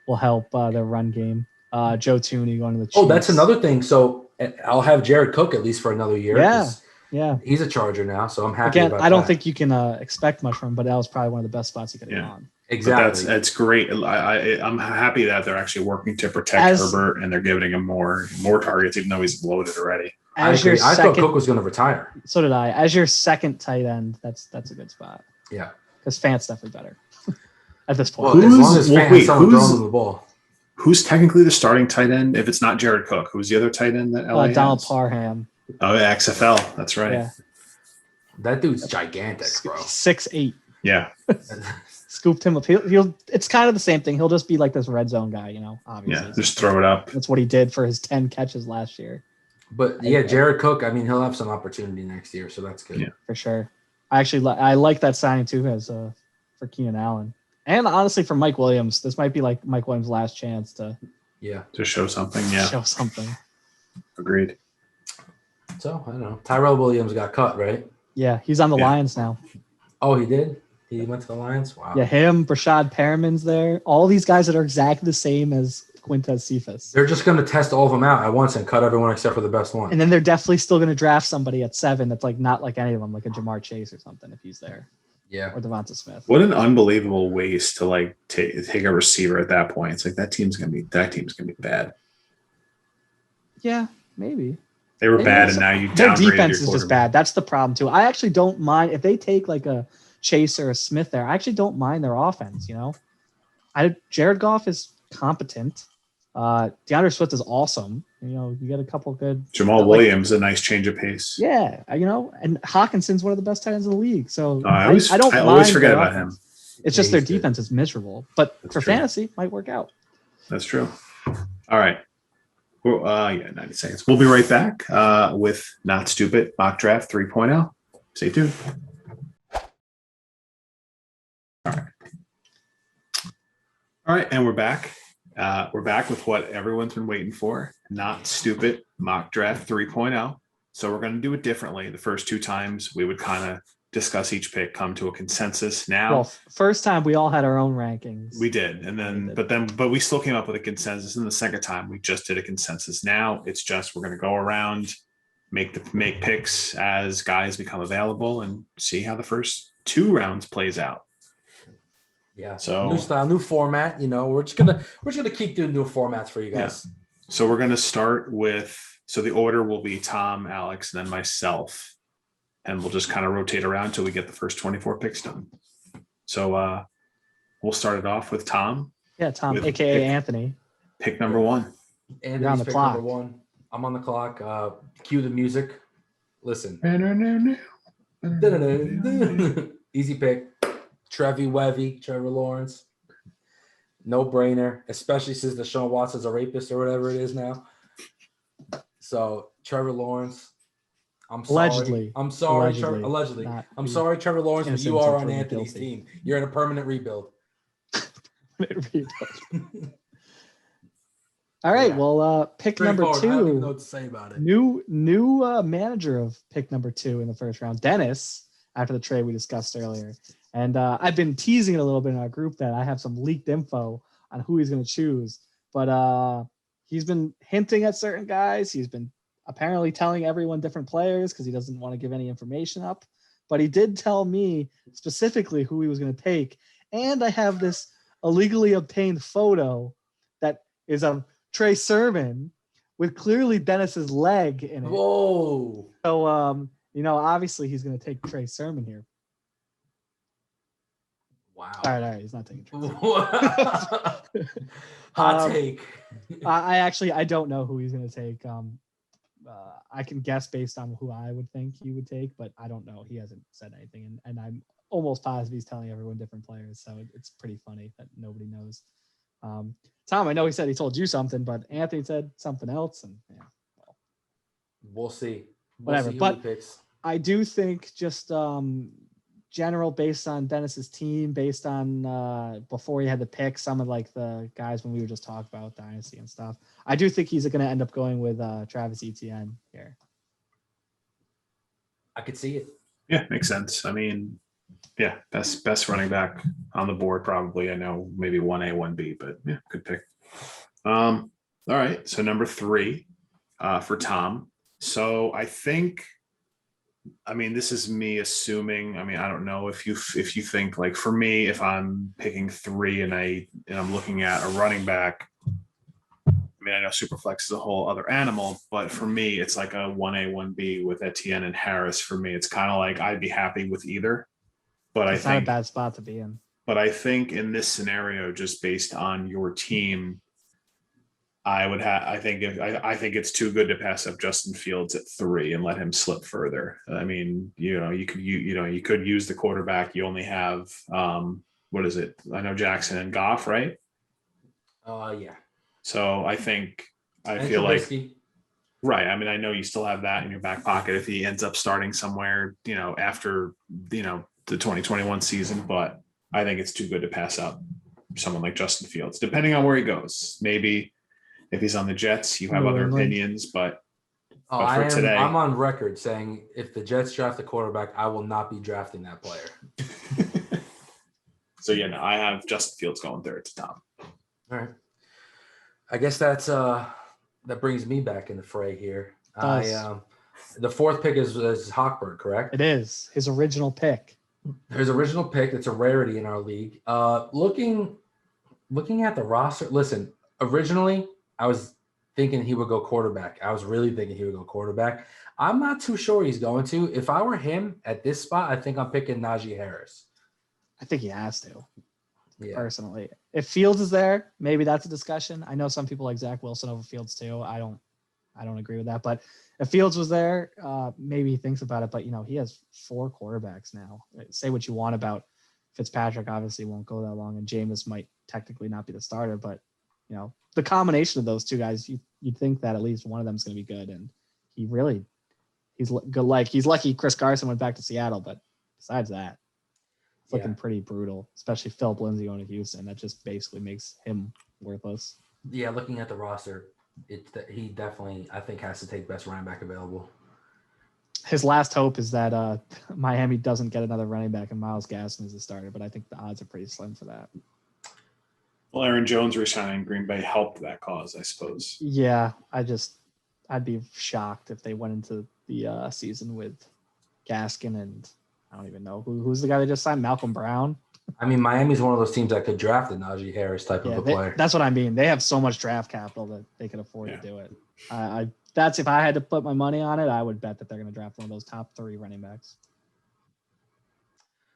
will help their run game. Joe Tooney going to the Chiefs. Oh, that's another thing. So I'll have Jared Cook at least for another year. Yeah. He's a Charger now, so I'm happy about that. I don't think you can expect much from him, but that was probably one of the best spots he could have gone. Exactly. That's great. I'm happy that they're actually working to protect Herbert and they're giving him more targets, even though he's loaded already. I thought Cook was going to retire. So did I. As your second tight end, that's a good spot. Yeah. because Fant's definitely better at this Well, point. as long as well, Fant wait, has someone who's- throwing him the ball. Who's technically the starting tight end if it's not Jared Cook? Who's the other tight end that LA Donald has? Parham. Oh, yeah, XFL. That's right. Yeah, That dude's gigantic, bro. 6'8". Yeah. Scooped him up. He'll. It's kind of the same thing. He'll just be like this red zone guy, obviously. Yeah. Just throw it up. That's what he did for his 10 catches last year, But yeah, Jared Cook, I mean, he'll have some opportunity next year, so that's good. Yeah. for sure. I like that signing too as for Keenan Allen. And honestly, for Mike Williams, this might be like Mike Williams' last chance to To show something. Yeah. show something. Agreed. So I don't know. Tyrell Williams got cut, right? Yeah, he's on the Yeah. Lions now. Oh, he did? He went to the Lions? Wow. Yeah, him, Brashad Perriman's there. All these guys that are exactly the same as Quintez Cephas. They're just going to test all of them out at once and cut everyone except for the best one. And then they're definitely still going to draft somebody at 7 that's like not like any of them, like a Jamar Chase or something if he's there, Yeah. or Devonta Smith. What an unbelievable waste to like take a receiver at that point. It's like that team's gonna be bad. Yeah, maybe. They were Maybe bad, that's- and now you Their downgraded defense your is just quarterback. bad. That's the problem too. I actually don't mind if they take like a Chase or a Smith there. I actually don't mind their offense. Jared Goff is competent. DeAndre Swift is awesome. You get a couple good. Jamal like- Williams, a nice change of pace. Yeah, and Hawkinson's one of the best tight ends in the league. So I always don't always mind forget their about offense. him. It's just Yeah, their he's good. defense is miserable, but That's for true. fantasy might work out. That's true. All right. Well, 90 seconds. We'll be right back with Not Stupid Mock Draft 3.0. Stay tuned. All right, and we're back. We're back with what everyone's been waiting for. Not Stupid Mock Draft 3.0. So we're going to do it differently. The first 2 times we would kind of discuss each pick, come to a consensus. Now Well, first time we all had our own rankings. we did, and then we still came up with a consensus. And the second time we just did a consensus. Now it's just we're going to go around, make picks as guys become available, and see how the first 2 rounds plays out. Yeah. So- new style, new format. We're just gonna keep doing new formats for you guys. So we're going to start with. So the order will be Tom, Alex, and then myself, and we'll just kind of rotate around until we get the first 24 picks done. So we'll start it off with Tom. Yeah, Tom, With aka pick- Anthony. Pick number 1. And You're on the pick clock. number 1. I'm on the clock. Cue the music. Listen. Easy pick. Trevor Lawrence. No brainer, especially since Deshaun Watson's a rapist or whatever it is now. So Trevor Lawrence. I'm sorry. Allegedly. I'm sorry, Allegedly. Trevor. Allegedly. Not I'm the sorry, Trevor Lawrence, but you innocents are on until Anthony's guilty. team. You're in a permanent rebuild. All right, Yeah. well, pick number Straightforward. I don't even know 2. what to say about it. New manager of pick number 2 in the first round, Dennis. After the trade we discussed earlier, and I've been teasing it a little bit in our group that I have some leaked info on who he's going to choose, but he's been hinting at certain guys. He's been apparently telling everyone different players because he doesn't want to give any information up. But he did tell me specifically who he was going to take, and I have this illegally obtained photo that is of Trey Sermon with clearly Dennis's leg in it. Whoa. So, obviously he's going to take Trey Sermon here. Wow. All right. He's not taking Trey Sermon. Hot take. I don't know who he's going to take. I can guess based on who I would think he would take, but I don't know. He hasn't said anything. And I'm almost positive he's telling everyone different players. So it's pretty funny that nobody knows. Tom, I know he said he told you something, but Anthony said something else. And yeah, well, We'll see. Whatever, See who but- he picks. I do think just general based on Dennis's team, based on before he had the pick, some of like the guys when we were just talking about dynasty and stuff. I do think he's going to end up going with Travis Etienne here. I could see it. Yeah, makes sense. I mean, yeah, best running back on the board probably. I know maybe 1A, 1B, but yeah, good pick. All right, so number 3 for Tom. So I think, I mean, this is me assuming. I mean, I don't know if you think like for me, if I'm picking 3 and I'm looking at a running back. I mean, I know Superflex is a whole other animal, but for me, it's like a 1A, 1B with Etienne and Harris. For me, it's kind of like I'd be happy with either. But It's I not a think, bad spot to be in. but I think in this scenario, just based on your team, I think it's too good to pass up Justin Fields at 3 and let him slip further. I mean, you could use the quarterback. You only have what is it? I know Jackson and Goff, right? Yeah. So I And feel like Trubisky. right. I mean, I know you still have that in your back pocket if he ends up starting somewhere, after the 2021 season, but I think it's too good to pass up someone like Justin Fields, depending on where he goes. Maybe if he's on the Jets, you have New other England. opinions, but Oh, But for today- I'm on record saying if the Jets draft a quarterback, I will not be drafting that player. so yeah, no, I have Justin Fields going third to Tom. All right. I guess that brings me back in the fray here. The fourth pick is Hawkberg, correct? It is his original pick. His original pick. It's a rarity in our league. Looking at the roster, listen, originally I was thinking he would go quarterback. I was really thinking he would go quarterback. I'm not too sure he's going to. If I were him at this spot, I think I'm picking Najee Harris. I think he has to. Yeah. Personally, if Fields is there, maybe that's a discussion. I know some people like Zach Wilson over Fields too. I don't agree with that. But if Fields was there, maybe he thinks about it. But he has 4 quarterbacks now. Say what you want about Fitzpatrick, obviously won't go that long, and Jameis might technically not be the starter. But the combination of those two guys, you'd think that at least one of them is going to be good. And he's good. Like he's lucky Chris Carson went back to Seattle, but besides that. Looking pretty brutal, especially Philip Lindsay going to Houston. That just basically makes him worthless. Yeah, looking at the roster, he definitely, I think, has to take best running back available. His last hope is that Miami doesn't get another running back and Myles Gaskin is the starter, but I think the odds are pretty slim for that. Well, Aaron Jones resigning Green Bay helped that cause, I suppose. Yeah, I'd be shocked if they went into the season with Gaskin and I don't even know who's the guy they just signed, Malcolm Brown. I mean, Miami's one of those teams that could draft a Najee Harris type of a player. That's what I mean. They have so much draft capital that they can afford to do it. That's if I had to put my money on it, I would bet that they're going to draft one of those top 3 running backs.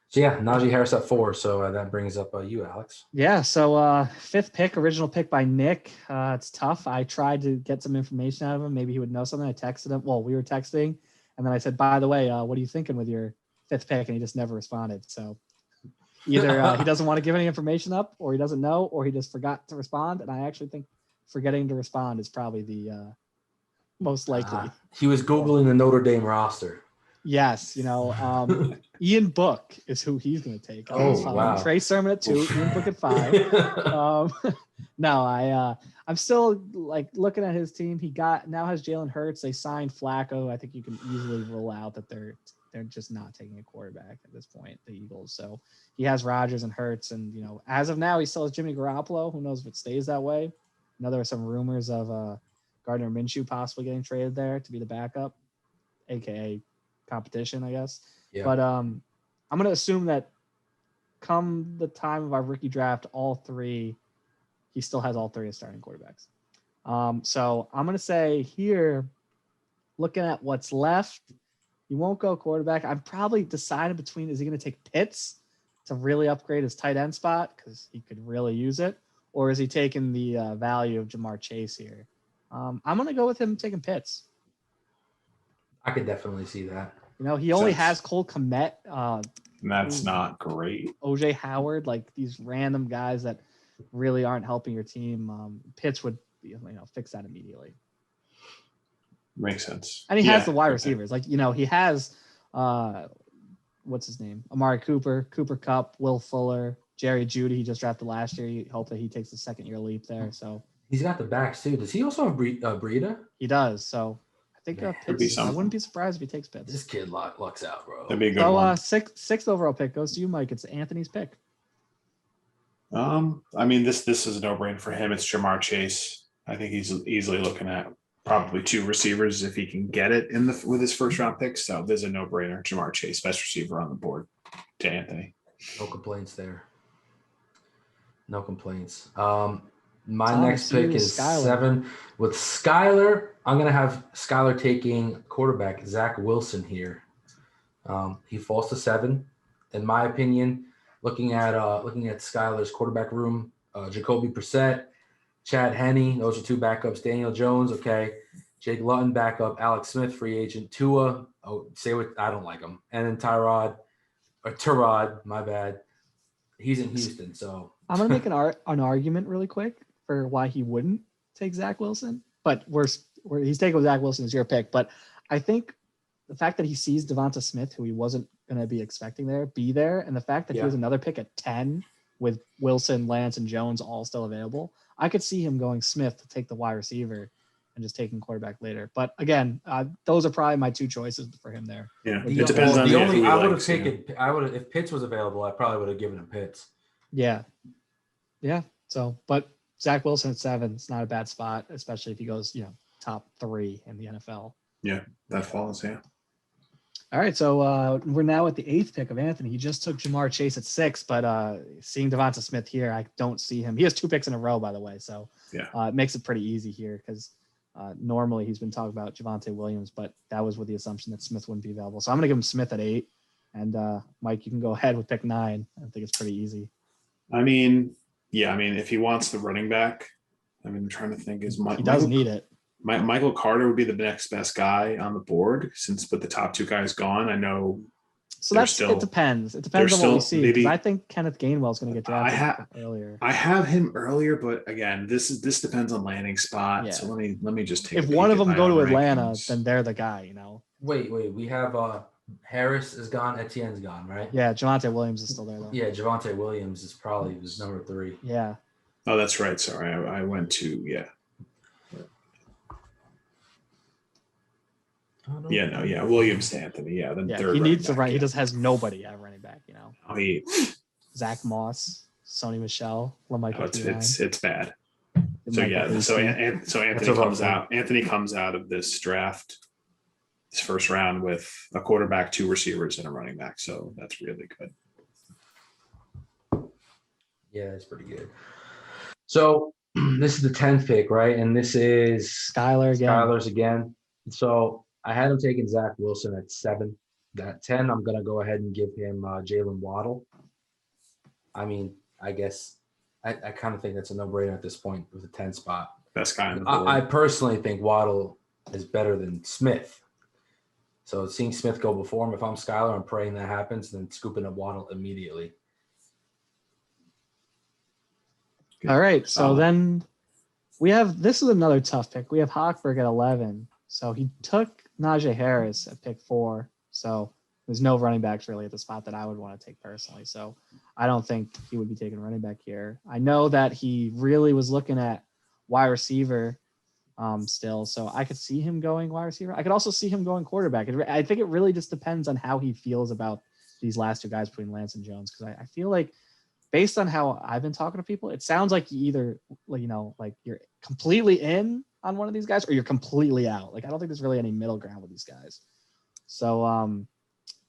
So yeah, Najee Harris at 4. So that brings up you, Alex. Yeah. So 5th pick, original pick by Nick. It's tough. I tried to get some information out of him. Maybe he would know something. I texted him. Well, we were texting, and then I said, "By the way, what are you thinking with your 5th pick?" And he just never responded. So either he doesn't want to give any information up, or he doesn't know, or he just forgot to respond. And I actually think forgetting to respond is probably the most likely. He was Googling the Notre Dame roster. Yes, Ian Book is who he's going to take. Wow. Trey Sermon at 2, Ian Book at 5. No, I'm still like looking at his team. He now has Jalen Hurts. They signed Flacco. I think you can easily rule out that they're just not taking a quarterback at this point, the Eagles. So he has Rodgers and Hurts, and as of now, he still has Jimmy Garoppolo. Who knows if it stays that way? I know there are some rumors of Gardner Minshew possibly getting traded there to be the backup, aka competition, I guess. Yeah. But I'm going to assume that come the time of our rookie draft, he still has all 3 as starting quarterbacks. So I'm going to say here, looking at what's left, he won't go quarterback. I'm probably deciding between, is he going to take Pitts to really upgrade his tight end spot because he could really use it, or is he taking the value of Jamar Chase here? I'm going to go with him taking Pitts. I could definitely see that. He only has Cole Kmet. And that's not great. OJ Howard, like these random guys that really aren't helping your team. Pitts would fix that immediately. Makes sense. And he has the wide receivers. Like, he has what's his name? Amari Cooper, Cooper Kupp, Will Fuller, Jerry Jeudy. He just drafted last year. You hope that he takes the 2nd-year leap there. So he's got the backs too. Does he also have Breida? He does. So I think Pitts, I wouldn't be surprised if he takes Pitts. This kid lucks out, bro. That'd be a good one. 6th overall pick goes to you, Mike. It's Anthony's pick. I mean, this is a no-brainer for him. It's Jamar Chase. I think he's easily looking at probably 2 receivers if he can get it with his 1st-round pick. So there's a no-brainer. Jamar Chase, best receiver on the board to Anthony. No complaints there. No complaints. My next pick is Skyler. 7 with Skyler. I'm going to have Skyler taking quarterback Zach Wilson here. He falls to 7. in my opinion, looking at Skyler's quarterback room, Jacoby Brissett, Chad Henne, those are two backups. Daniel Jones, okay. Jake Luton, backup. Alex Smith, free agent. Tua, I don't like him. And then Tyrod, my bad. He's in Houston, so I'm gonna make an argument really quick for why he wouldn't take Zach Wilson. But he's taking Zach Wilson as your pick. But I think the fact that he sees Devonta Smith, who he wasn't gonna be expecting be there, and the fact that he has another pick at 10 with Wilson, Lance, and Jones all still available, I could see him going Smith to take the wide receiver and just taking quarterback later. But again, those are probably my two choices for him there. Yeah, it depends on the who only he I would have likes, taken. I would have if Pitts was available. I probably would have given him Pitts. Yeah. So, but Zach Wilson at 7, it's not a bad spot, especially if he goes, top 3 in the NFL. Yeah, that falls. Yeah. All right, so we're now at the 8th pick of Anthony. He just took Jamar Chase at 6, but seeing Devonta Smith here, I don't see him. He has 2 picks in a row, by the way, so it makes it pretty easy here because normally he's been talking about Javonte Williams, but that was with the assumption that Smith wouldn't be available. So I'm going to give him Smith at 8, and Mike, you can go ahead with pick 9. I think it's pretty easy. I mean, if he wants the running back, I'm trying to think. He does need it. Michael Carter would be the next best guy on the board since with the top 2 guys gone. I know. So it depends. It depends on what we see. Maybe, I think Kenneth Gainwell is going to get drafted earlier. I have him earlier, but again, this depends on landing spot. Yeah. So let me just take. If one of them go to Atlanta, then they're the guy. Wait. We have Harris is gone. Etienne's gone, right? Yeah, Javonte Williams is still there though. Yeah, Javonte Williams is probably his number 3. Yeah. Oh, that's right. Sorry, I went to Williams to Anthony. Yeah, then third. He needs to run. He just has nobody at running back. Zach Moss, Sony Michel, LaMichael. It's bad. So Anthony comes out. Anthony comes out of this draft, this first round, with a quarterback, 2 receivers, and a running back. So that's really good. Yeah, that's pretty good. So this is the 10th pick, right? And this is Skyler's again. So I had him taking Zach Wilson at 7. At 10, I'm going to go ahead and give him Jalen Waddle. I mean, I guess I kind of think that's a no-brainer at this point with the 10 spot. Best guy on the board. I personally think Waddle is better than Smith. So seeing Smith go before him, if I'm Skyler, I'm praying that happens, then scooping up Waddle immediately. All right, so then this is another tough pick. We have Hochberg at 11. So he took Najee Harris at pick 4. So there's no running backs really at the spot that I would want to take personally. So I don't think he would be taking running back here. I know that he really was looking at wide receiver still. So I could see him going wide receiver. I could also see him going quarterback. I think it really just depends on how he feels about these last 2 guys between Lance and Jones. Because I feel like based on how I've been talking to people, it sounds like you either, like you're completely in on one of these guys or you're completely out. Like, I don't think there's really any middle ground with these guys. So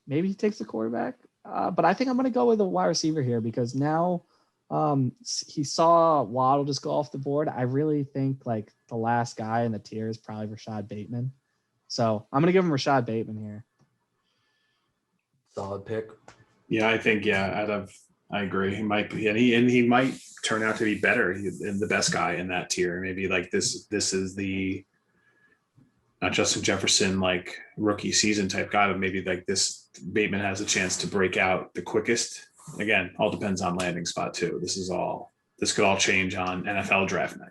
maybe he takes the quarterback. But I think I'm going to go with a wide receiver here because now he saw Waddle just go off the board. I really think like the last guy in the tier is probably Rashad Bateman. So I'm going to give him Rashad Bateman here. Solid pick. Yeah, I think, I agree. He might be, and he might turn out to be better and the best guy in that tier. Maybe like this is the not Justin Jefferson like rookie season type guy, but maybe like this Bateman has a chance to break out the quickest. Again, all depends on landing spot too. This could all change on NFL draft night.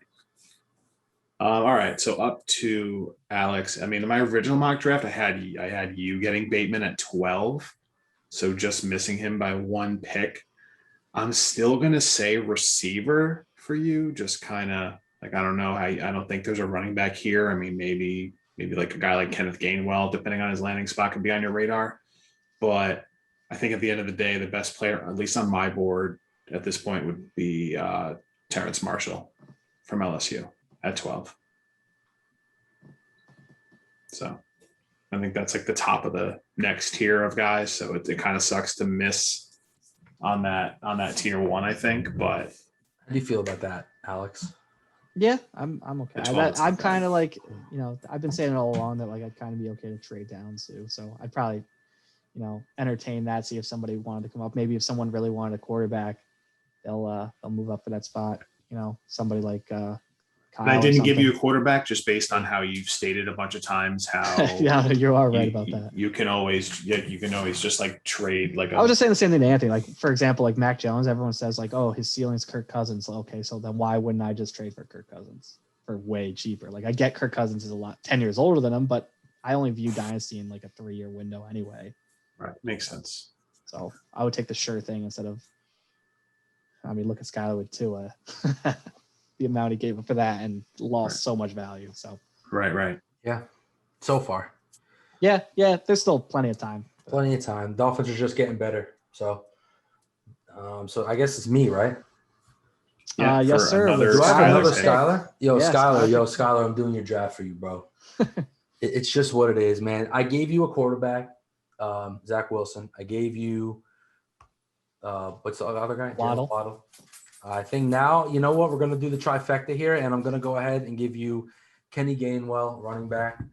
All right, so up to Alex. I mean, in my original mock draft, I had you getting Bateman at 12, so just missing him by 1 pick. I'm still gonna say receiver for you, just kind of like I don't know how. I don't think there's a running back here. I mean, maybe like a guy like Kenneth Gainwell, depending on his landing spot, could be on your radar. But I think at the end of the day, the best player, at least on my board at this point, would be Terrence Marshall from LSU at 12. So I think that's like the top of the next tier of guys. So it kind of sucks to miss on that tier 1, I think. But how do you feel about that, Alex? Yeah, I'm okay. I'm kind of like, I've been saying it all along that like I'd kind of be okay to trade down too. So I'd probably entertain that. See if somebody wanted to come up. Maybe if someone really wanted a quarterback, they'll move up for that spot. Somebody like Kyle. And I didn't give you a quarterback just based on how you've stated a bunch of times how yeah, you are right about that. You can always just like trade like I was just saying the same thing to Anthony. Like, for example, like Mac Jones, everyone says like, oh, his ceiling's Kirk Cousins. Okay, so then why wouldn't I just trade for Kirk Cousins for way cheaper? Like, I get Kirk Cousins is 10 years older than him, but I only view Dynasty in like a 3-year window anyway. Right. Makes sense. So I would take the sure thing instead of, look at Skyler with Tua. The amount he gave up for that and lost so much value. So right. Yeah. So far. Yeah. There's still plenty of time. Plenty of time. Dolphins are just getting better. So, so I guess it's me, right? Yeah, yes, sir. Do I have another pick. Skyler? Yo, Yeah, Skyler, I'm doing your draft for you, bro. It's just what it is, man. I gave you a quarterback, Zach Wilson. I gave you what's the other guy? Waddle. I think now, you know what? We're going to do the trifecta here, and I'm going to go ahead and give you Kenny Gainwell, running back.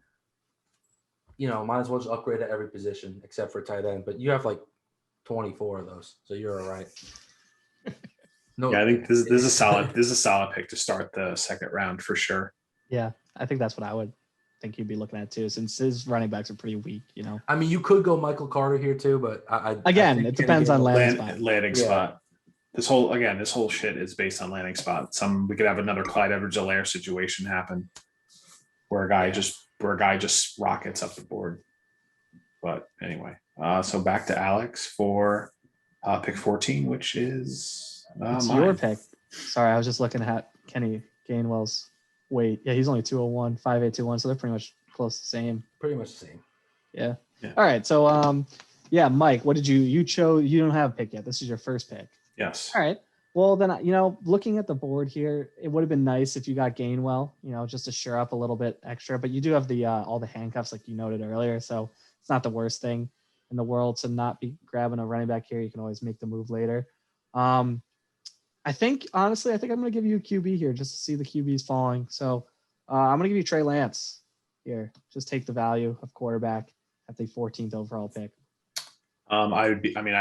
Might as well just upgrade at every position except for tight end. But you have like 24 of those, so you're all right. No, Yeah, I think this is a solid pick to start the second round for sure. Yeah, I think that's what I would think you'd be looking at too, since his running backs are pretty weak. I mean, you could go Michael Carter here too, but it depends on landing spot. This whole shit is based on landing spot. We could have another Clyde Edwards-Helaire situation happen where a guy just rockets up the board. But anyway, so back to Alex for pick 14, which is it's mine. your pick. Sorry, I was just looking at Kenny Gainwell's weight. Yeah, he's only 201, 5'8", 201, so they're pretty much close to the same. Pretty much the same. Yeah. All right. So Mike, what did you chose? You don't have a pick yet. This is your first pick. Yes. All right. Well, then, looking at the board here, it would have been nice if you got Gainwell, just to shore up a little bit extra. But you do have the all the handcuffs, like you noted earlier. So it's not the worst thing in the world to not be grabbing a running back here. You can always make the move later. I think I'm going to give you a QB here just to see the QBs falling. So I'm going to give you Trey Lance here. Just take the value of quarterback at the 14th overall pick. I'd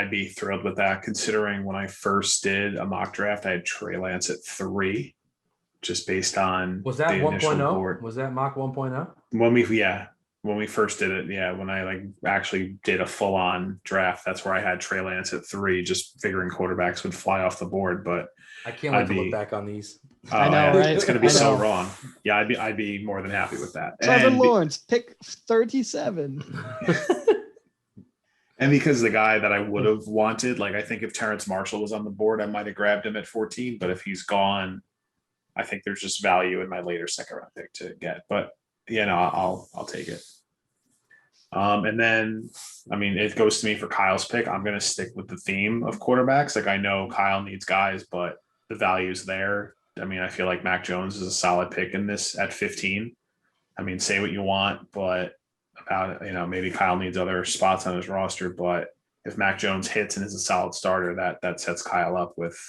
be thrilled with that, considering when I first did a mock draft, I had Trey Lance at 3, just based on was that the 1.0? Was that mock 1.0? When we first did it, when I actually did a full on draft, that's where I had Trey Lance at 3, just figuring quarterbacks would fly off the board. But I can't wait to look back on these. I know, right? It's going to be so wrong. Yeah, I'd be more than happy with that. Trevor Lawrence, pick 37. And because the guy that I would have wanted, I think if Terrence Marshall was on the board, I might have grabbed him at 14. But if he's gone, I think there's just value in my later second round pick to get. But I'll take it. And then, it goes to me for Kyle's pick. I'm going to stick with the theme of quarterbacks. I know Kyle needs guys, but the value's there. I feel like Mac Jones is a solid pick in this at 15. Say what you want, but about maybe Kyle needs other spots on his roster, but if Mac Jones hits and is a solid starter, that sets Kyle up with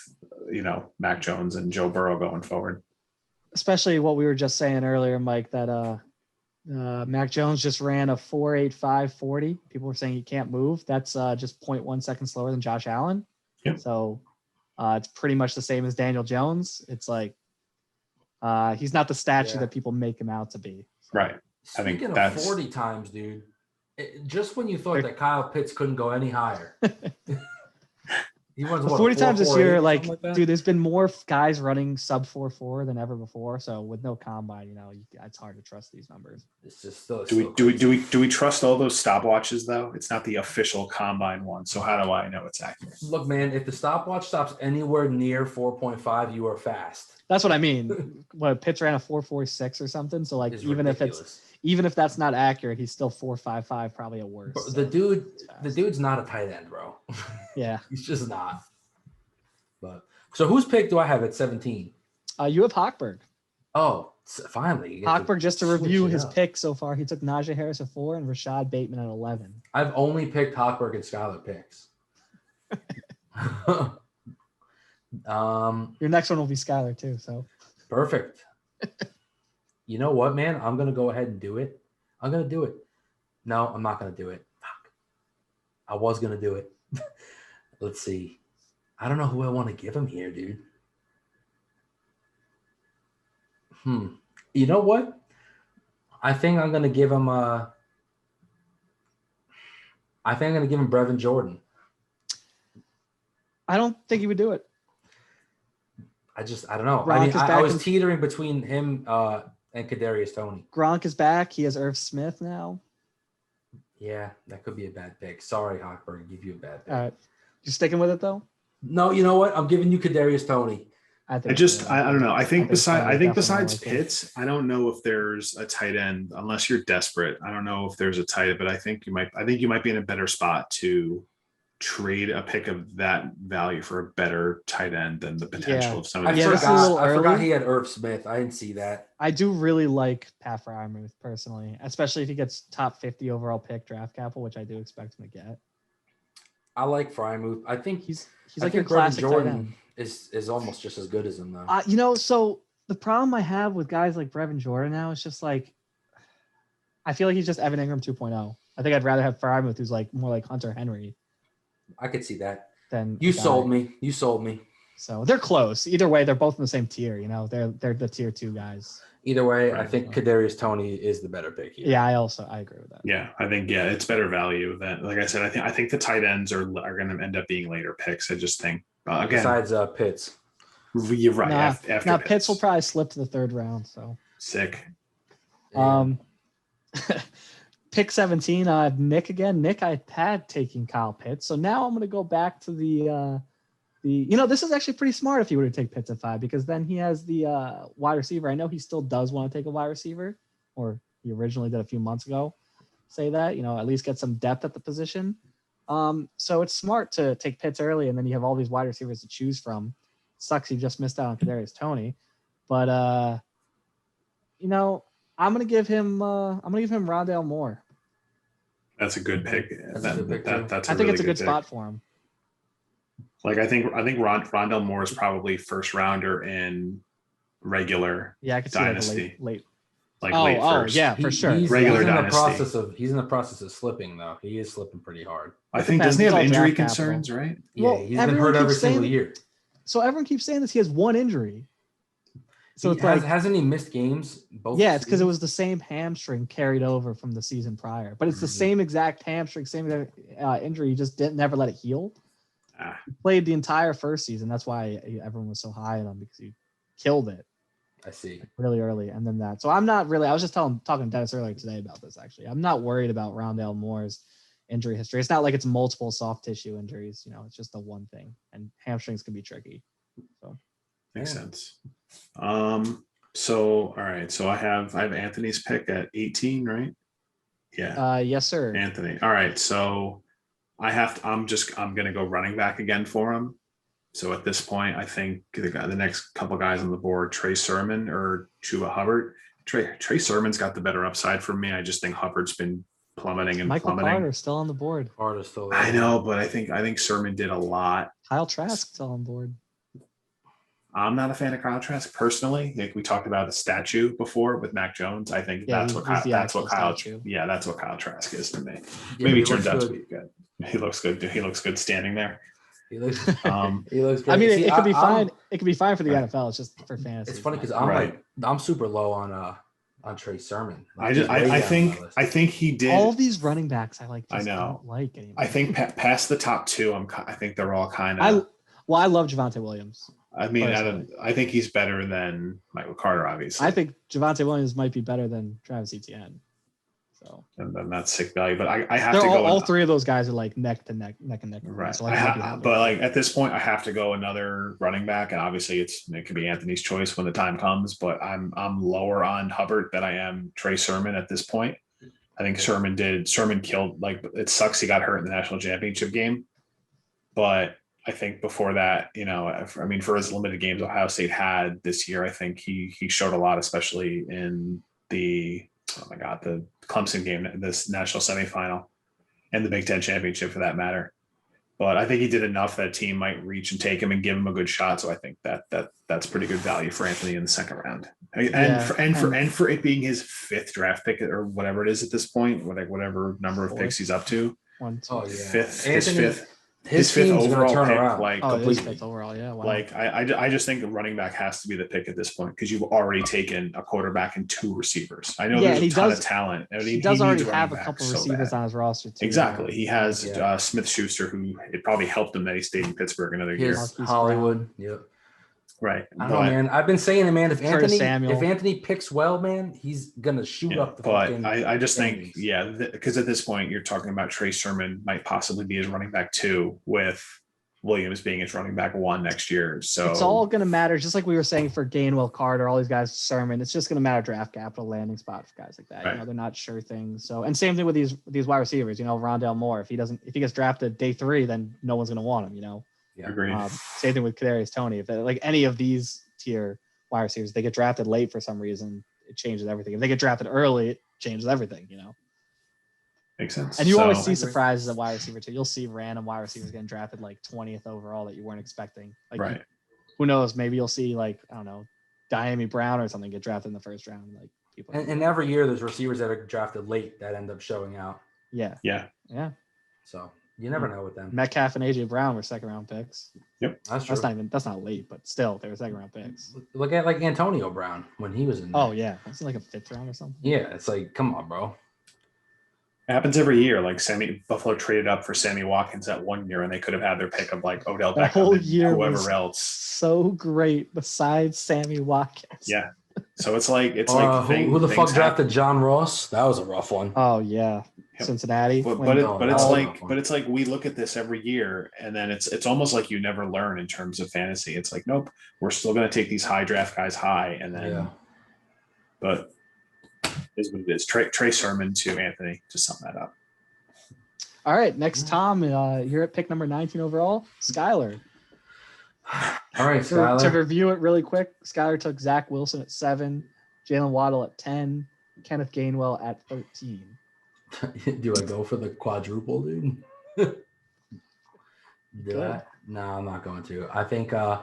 Mac Jones and Joe Burrow going forward. Especially what we were just saying earlier, Mike, that Mac Jones just ran a 4.85 40. People were saying he can't move. That's just 0.1 seconds slower than Josh Allen. Yep. So it's pretty much the same as Daniel Jones. It's like he's not the statue that people make him out to be. So. Right. Speaking of 40 times, dude, just when you thought that Kyle Pitts couldn't go any higher. He runs 40 times this year, like that? dude, there's been more guys running sub 4.4 than ever before. So with no combine, it's hard to trust these numbers. It's just still. Do we trust all those stopwatches though? It's not the official combine one. So how do I know it's accurate? Look, man, if the stopwatch stops anywhere near 4.5, you are fast. That's what I mean. What Pitts ran a 4.46 or something. So like It's even ridiculous. if that's not accurate, he's still 4.55, probably at worst. Bro, So the dude's not a tight end, bro. yeah. He's just not. But so whose pick do I have at 17? You have Hochberg. Oh, finally. you get Hochberg, just to switch review it his up. pick so far, he took Najee Harris at 4 and Rashad Bateman at 11. I've only picked Hochberg and Skylar picks. Your next one will be Skylar too. So Perfect. You know what, man? I'm going to go ahead and do it. I'm going to do it. No, I'm not going to do it. Fuck. I was gonna do it. Let's see. I don't know who I want to give him here, dude. You know what? I think I'm gonna give him Brevin Jordan. I don't think he would do it. I don't know. Gronk is I back was in- teetering between him and Kadarius Toney. Gronk is back. He has Irv Smith now. Yeah, that could be a bad pick. Sorry, Hochberg, give you a bad pick. All right. You sticking with it though? No, you know what? I'm giving you Kadarius Toney. I don't know. I think definitely besides like it. Pitts, I don't know if there's a tight end unless you're desperate. I don't know if there's a tight end, but I think you might be in a better spot to trade a pick of that value for a better tight end than the potential Yeah. of some I of these. Yeah, this is a little forgot early. he had Irv Smith. I didn't see that. I do really like Pat Fryermuth personally, especially if he gets top 50 overall pick draft capital, which I do expect him to get. I like Frymouth. I think He's I like your think Brevin classic tight Jordan end. is almost just as good as him though. So the problem I have with guys like Brevin Jordan now is just like, I feel like he's just Evan Ingram 2.0. I think I'd rather have Fryermuth, who's like more like Hunter Henry I could see that. than You a guy. sold me. You sold me. So they're close. Either way, they're both in the same tier. You know, they're the tier 2 guys. Either way, I Right. think Kadarius Toney is the better pick here. Yeah, I agree with that. Yeah, I think it's better value than, like I said. I think the tight ends are going to end up being later picks. I just think again, Besides Pitts. you're right. Nah, after now Pitts will probably slip to the 3rd round. So sick. Pick 17, Nick again. Nick, I had taking Kyle Pitts. So now I'm going to go back to the this is actually pretty smart if he were to take Pitts at 5, because then he has the wide receiver. I know he still does want to take a wide receiver, or he originally did a few months ago. Say that, at least get some depth at the position. So it's smart to take Pitts early, and then you have all these wide receivers to choose from. Sucks you just missed out on Kadarius Toney, but I'm gonna give him Rondale Moore. That's a good pick. That's a good pick, too. That's I think really it's a good pick. spot for him. Like I think Rondell Moore is probably first rounder in regular, Yeah, I could see Dynasty. like like late. late Oh, first. yeah, for sure. Regular he's in the Dynasty. he's in the process of slipping though. He is slipping pretty hard. I think Depends. doesn't he It's have all injury draft concerns, right? Yeah, Well, he's been everyone hurt every keeps saying single that- year. So everyone keeps saying this. He has one injury. So it's like, Hasn't he missed games? Both yeah, it's because it seasons? was the same hamstring carried over from the season prior. But it's the Mhm. same exact hamstring, same exact, injury. He just never let it heal. Ah, He played the entire first season. That's why everyone was so high on him, because he killed it I see. really early. And then that. So I'm not really. I was just talking to Dennis earlier today about this. Actually, I'm not worried about Rondale Moore's injury history. It's not like it's multiple soft tissue injuries. It's just the one thing. And hamstrings can be tricky. So. makes Yeah. sense. So all right. So I have Anthony's pick at 18, right? Yeah. Yes, sir. Anthony. All right. So I'm gonna go running back again for him. So at this point, I think the next couple guys on the board, Trey Sermon or Chuba Hubbard. Trey Sermon's got the better upside for me. I just think Hubbard's been plummeting and Michael plummeting. Carter still on the board. Carter's still. I know, but I think Sermon did a lot. Kyle Trask still on board. I'm not a fan of Kyle Trask personally. Like we talked about a statue before with Mac Jones. I think Yeah, that's he's what Kyle, the that's what actual Kyle. statue. Yeah, that's what Kyle Trask is to me. Yeah, Maybe he it turns looks out to good. be good. He looks good. He looks good standing there. He looks. Um, He looks great. I mean, See, it could be I'm- fine. It could be fine for the Right. NFL. It's just for fantasy. It's funny because not. I'm Right. I'm super low on Trey Sermon. I He's just way down I on think my list. I think he did. All of these running backs I like. I Just know. don't like anymore. I think past the top two, I think they're all kind I of. love Javante Williams. I mean, personally. I think he's better than Michael Carter, obviously. I think Javante Williams might be better than Travis Etienne. So and then that's sick value. But I have they're to go. all with- three of those guys are like neck and neck. Right. So like, But like at this point, I have to go another running back, and obviously it could be Anthony's choice when the time comes. But I'm lower on Hubbard than I am Trey Sermon at this point. I think Sermon killed. Like it sucks he got hurt in the national championship game, but I think before that, for as limited games Ohio State had this year, I think he showed a lot, especially in the Clemson game, this national semifinal, and the Big Ten championship for that matter. But I think he did enough that a team might reach and take him and give him a good shot. So I think that's pretty good value for Anthony in the second round, and for it being his 5th draft pick or whatever it is at this point, whatever number of picks he's up to. One, two, Oh three. yeah, Fifth, Anthony, his fifth team's gonna overall turn pick. around. Like Oh, it is completely. fifth overall. Yeah. Wow. like I just think the running back has to be the pick at this point because you've already taken a quarterback and two receivers. I know Yeah, there's and a he ton of does- talent. I mean, he does needs already running have a backs couple so receivers bad. on his roster too. Exactly. He has Yeah. Smith Schuster, who it probably helped him that he stayed in Pittsburgh another year. His Marquise Hollywood. Yep. Right. I don't know, man. I've been saying it, man. If Curtis Samuel. Anthony picks well, man, he's gonna shoot Yeah, up the but fucking. I just think, standings. yeah, because at this point you're talking about Trey Sermon might possibly be his running back 2 with Williams being his running back 1 next year. So It's all going to matter, just like we were saying for Gainwell, Carter, all these guys, Sermon. It's just going to matter draft capital, landing spot for guys like that. Right. You know, they're not sure things. So, and same thing with these wide receivers. You know, Rondale Moore. If he gets drafted day 3, then no one's going to want him. You know, agreed. same thing with Kadarius Toney. If like any of these tier wide receivers, they get drafted late for some reason, it changes everything. If they get drafted early, it changes everything. You know. Makes sense. And you So- always I see agree. surprises at wide receiver too. You'll see random wide receivers getting drafted like 20th overall that you weren't expecting. Like, right. who knows? Maybe you'll see like, I don't know, Diami Brown or something get drafted in the first round. Like people. And every year there's receivers that are drafted late that end up showing out. Yeah. Yeah. Yeah. So you never know with them. Metcalf and AJ Brown were second round picks. That's true. That's not late, but still they were second round picks. Look at like Antonio Brown when he was in. Oh there. yeah. Wasn't it like a fifth round or something? Yeah, it's like, come on, bro. It happens every year. Like Buffalo traded up for Sammy Watkins that 1 year, and they could have had their pick of like Odell The Beckham whole and year was whoever else. So great besides Sammy Watkins. Yeah. So it's like Who the fuck things drafted John Ross? That was a rough one. Oh yeah. Yep. Cincinnati. But when- it's like we look at this every year, and then it's almost like you never learn in terms of fantasy. It's like, nope, we're still going to take these high draft guys high, and then Yeah. but is what it is. Trey Sermon to Anthony to sum that up. All right, next Tom, you're at pick number 19 overall. Skyler. All right, To Skyler. review it really quick, Skyler took Zach Wilson at 7, Jalen Waddle at 10, Kenneth Gainwell at 13. Do I go for the quadruple, dude? Do I? No, I'm not going to. I think I'm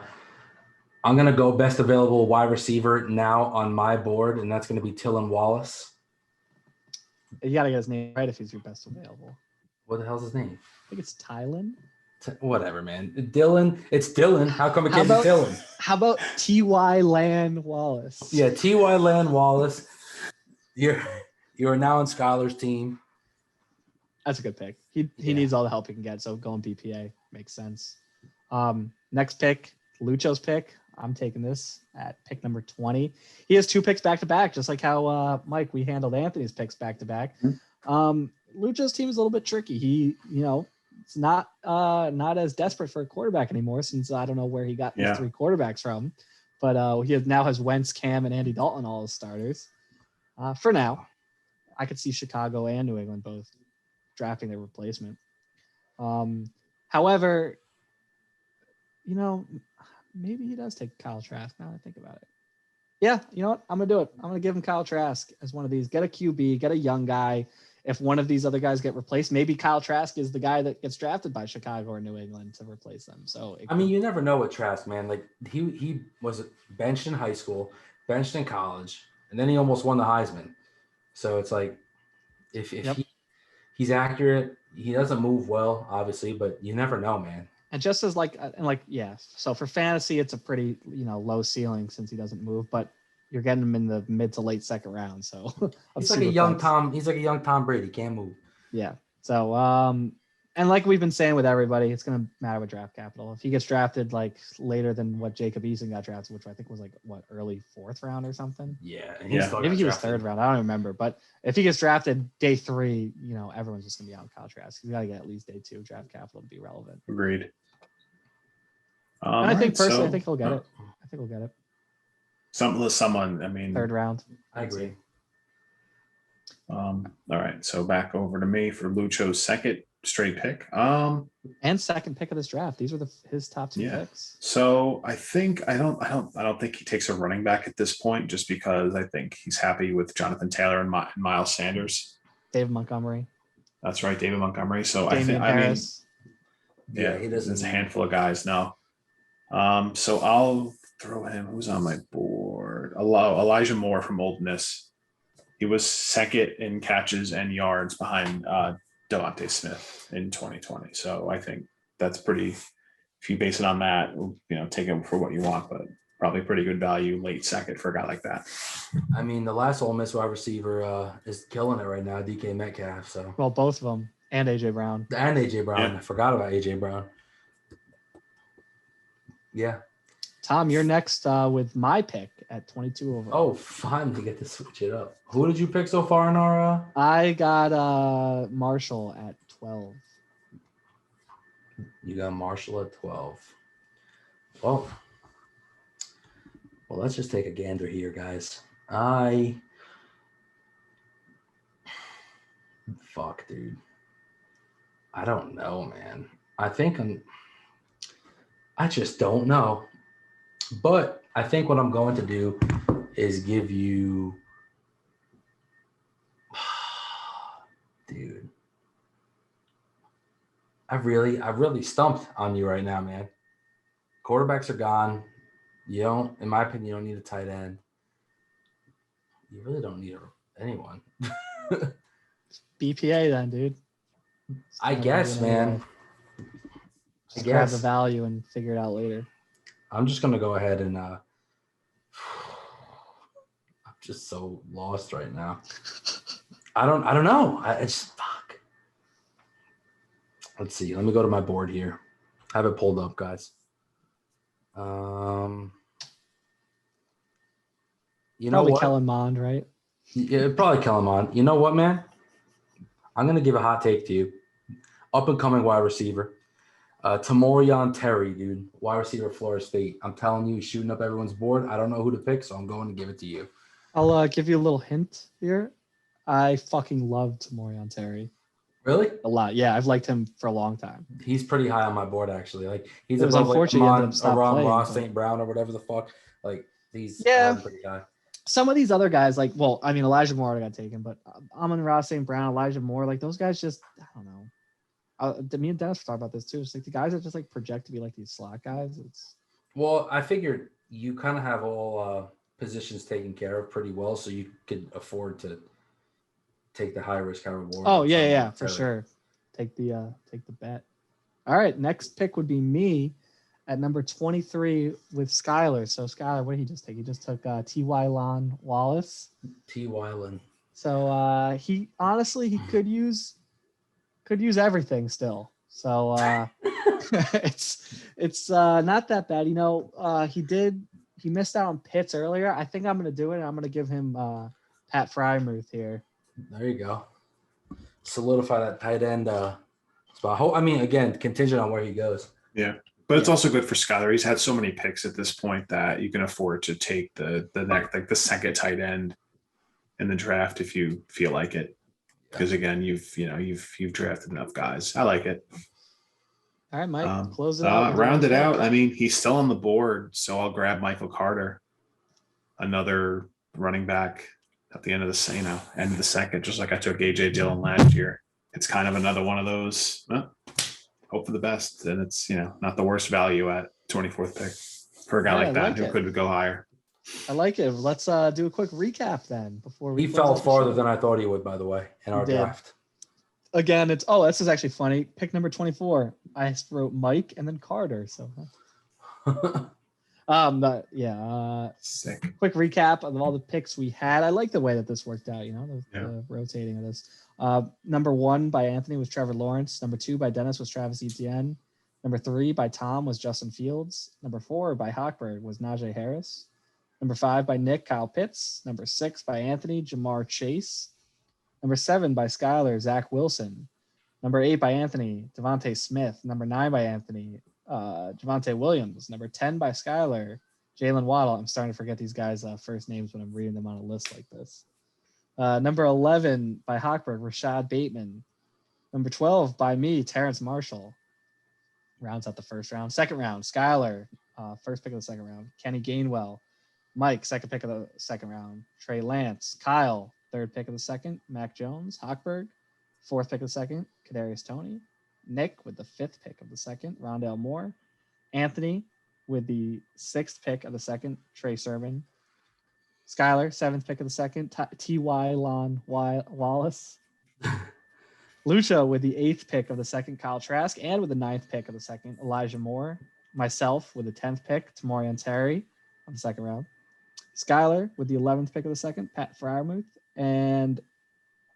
going to go best available wide receiver now on my board, and that's going to be Tylan Wallace. You got to get his name right if he's your best available. What the hell's his name? I think it's Tylen. Whatever, man. Dylan. It's Dylan. How come it How can't be about- Dylan? How about T.Y. Land Wallace? Yeah, T.Y. Land Wallace. You are now on Skylar's team. That's a good pick. He Yeah. needs all the help he can get, so going BPA makes sense. Next pick, Lucho's pick. I'm taking this at pick number 20. He has 2 picks back to back, just like how Mike we handled Anthony's picks back to back. Lucho's team is a little bit tricky. He, it's not as desperate for a quarterback anymore since I don't know where he got these 3 quarterbacks from, but now has Wentz, Cam, and Andy Dalton all his starters. For now, I could see Chicago and New England both drafting their replacement. However, maybe he does take Kyle Trask now that I think about it. Yeah, you know what? I'm going to do it. I'm going to give him Kyle Trask as one of these. Get a QB, get a young guy. If one of these other guys get replaced, maybe Kyle Trask is the guy that gets drafted by Chicago or New England to replace them. So I mean, you never know with Trask, man. Like he was benched in high school, benched in college, and then he almost won the Heisman. So it's like if Yep. he's accurate, he doesn't move well, obviously, but you never know, man. And just as so for fantasy, it's a pretty low ceiling since he doesn't move, but you're getting him in the mid to late second round. So He's like a young Tom. He's like a young Tom Brady. Can't move. Yeah. So and like we've been saying with everybody, it's gonna matter with draft capital. If he gets drafted like later than what Jacob Eason got drafted, which I think was like early 4th round or something. Yeah. And Yeah. still Maybe got he was drafted. 3rd round. I don't remember. But if he gets drafted day 3, everyone's just gonna be on Kyle Trask. He's got to get at least day 2 draft capital to be relevant. Agreed. And I think personally, I think he'll get it. I think he'll get it. Someone. I mean, 3rd round. I agree. all right. So back over to me for Lucho's second straight pick. And second pick of this draft. These were his top 2 Yeah. picks. So I think I don't think he takes a running back at this point, just because I think he's happy with Jonathan Taylor and Miles Sanders. David Montgomery. That's right, David Montgomery. So Damian Harris. Yeah, he doesn't- There's a handful of guys now. So I'll throw him. Who's on my board? Elijah Moore from Old Miss. He was second in catches and yards behind Devontae Smith in 2020. So I think that's pretty. If you base it on that, take it for what you want, but probably pretty good value late second for a guy like that. I mean, the last Ole Miss wide receiver is killing it right now, DK Metcalf. So Well, both of them and AJ Brown. and AJ Brown. Yeah. I forgot about AJ Brown. Yeah. Tom, you're next with my pick at 22 overall. Oh, finally get to switch it up. Who did you pick so far in our? I got Marshall at 12. You got Marshall at 12. Well, let's just take a gander here, guys. Fuck, dude. I don't know, man. I just don't know. But I think what I'm going to do is give you, dude. I really stumped on you right now, man. Quarterbacks are gone. In my opinion, you don't need a tight end. You really don't need anyone. BPA then, dude. I guess, man. Just grab the value and figure it out later. I'm just gonna go ahead and I'm just so lost right now. I don't know. It's fuck. Let's see. Let me go to my board here. I have it pulled up, guys. You know probably what? Kellen Mond, right? Yeah, probably Kellen Mond. You know what, man? I'm gonna give a hot take to you. Up and coming wide receiver. Tamorian Terry, dude. Wide receiver, Florida State. I'm telling you, he's shooting up everyone's board. I don't know who to pick, so I'm going to give it to you. I'll give you a little hint here. I fucking love Tamorian Terry. Really? A lot. Yeah, I've liked him for a long time. He's pretty high on my board, actually. Like he's It was above unfortunate he ended up stopped Ron playing, Ross but- St. Brown or whatever the fuck. Like he's pretty high. Some of these other guys, Elijah Moore got taken, but Amon-Ra St. Brown, Elijah Moore, like those guys just, I don't know. Me and Dennis talk about this too. It's like the guys that just like project to be like these slot guys. Well, I figured you kind of have all positions taken care of pretty well, so you could afford to take the high risk, high reward. Oh yeah, for sure. Take the bet. All right, next pick would be me at number 23 with Skyler. So Skyler, what did he just take? He just took T.Y. Lon Wallace. T.Y. Lon. So he could use everything still. So it's not that bad. He missed out on Pitts earlier. I think I'm gonna do it. I'm gonna give him Pat Frymuth here. There you go. Solidify that tight end spot. I mean, again, contingent on where he goes. Yeah. But it's also good for Skyler. He's had so many picks at this point that you can afford to take the next, like the second tight end in the draft if you feel like it. Because again, you've drafted enough guys. I like it. All right, Mike, close it out. Round it out. I mean, he's still on the board, so I'll grab Michael Carter, another running back at the end of the end of the second, just like I took AJ Dillon last year. It's kind of another one of those. Hope for the best, and it's not the worst value at 24th pick for a guy like that who could go higher. I like it. Let's do a quick recap then before we. He fell farther than I thought he would, by the way, in our draft. Again, this is actually funny. Pick number 24. I wrote Mike and then Carter. So, Sick. Quick recap of all the picks we had. I like the way that this worked out. The rotating of this. Number 1 by Anthony was Trevor Lawrence. Number 2 by Dennis was Travis Etienne. Number 3 by Tom was Justin Fields. Number 4 by Hochberg was Najee Harris. Number 5 by Nick, Kyle Pitts. Number 6 by Anthony, Jamar Chase. Number 7 by Skyler, Zach Wilson. Number 8 by Anthony, Devontae Smith. Number 9 by Anthony, Javonte Williams. Number 10 by Skyler, Jalen Waddle. I'm starting to forget these guys' first names when I'm reading them on a list like this. Number 11 by Hochberg, Rashad Bateman. Number 12 by me, Terrence Marshall. Rounds out the first round. Second round, Skyler, first pick of the second round. Kenny Gainwell. Mike, second pick of the second round. Trey Lance. Kyle, third pick of the second. Mac Jones. Hochberg, fourth pick of the second. Kadarius Toney. Nick with the fifth pick of the second. Rondale Moore. Anthony with the sixth pick of the second. Trey Sermon. Skyler, seventh pick of the second. T.Y. Lon Wallace. Lucha with the 8th pick of the second, Kyle Trask, and with the 9th pick of the second, Elijah Moore. Myself with the 10th pick, Tamorian Terry of the second round. Skylar with the 11th pick of the second, Pat Fryermuth. And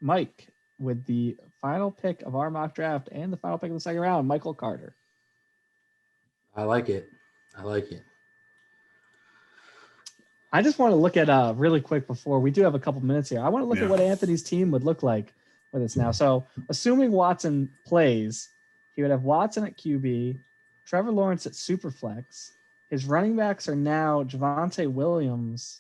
Mike with the final pick of our mock draft and the final pick of the second round, Michael Carter. I like it. I like it. I just want to look at really quick before we do have a couple minutes here. I want to look at what Anthony's team would look like with this now. So assuming Watson plays, he would have Watson at QB, Trevor Lawrence at Superflex. His running backs are now Javonte Williams.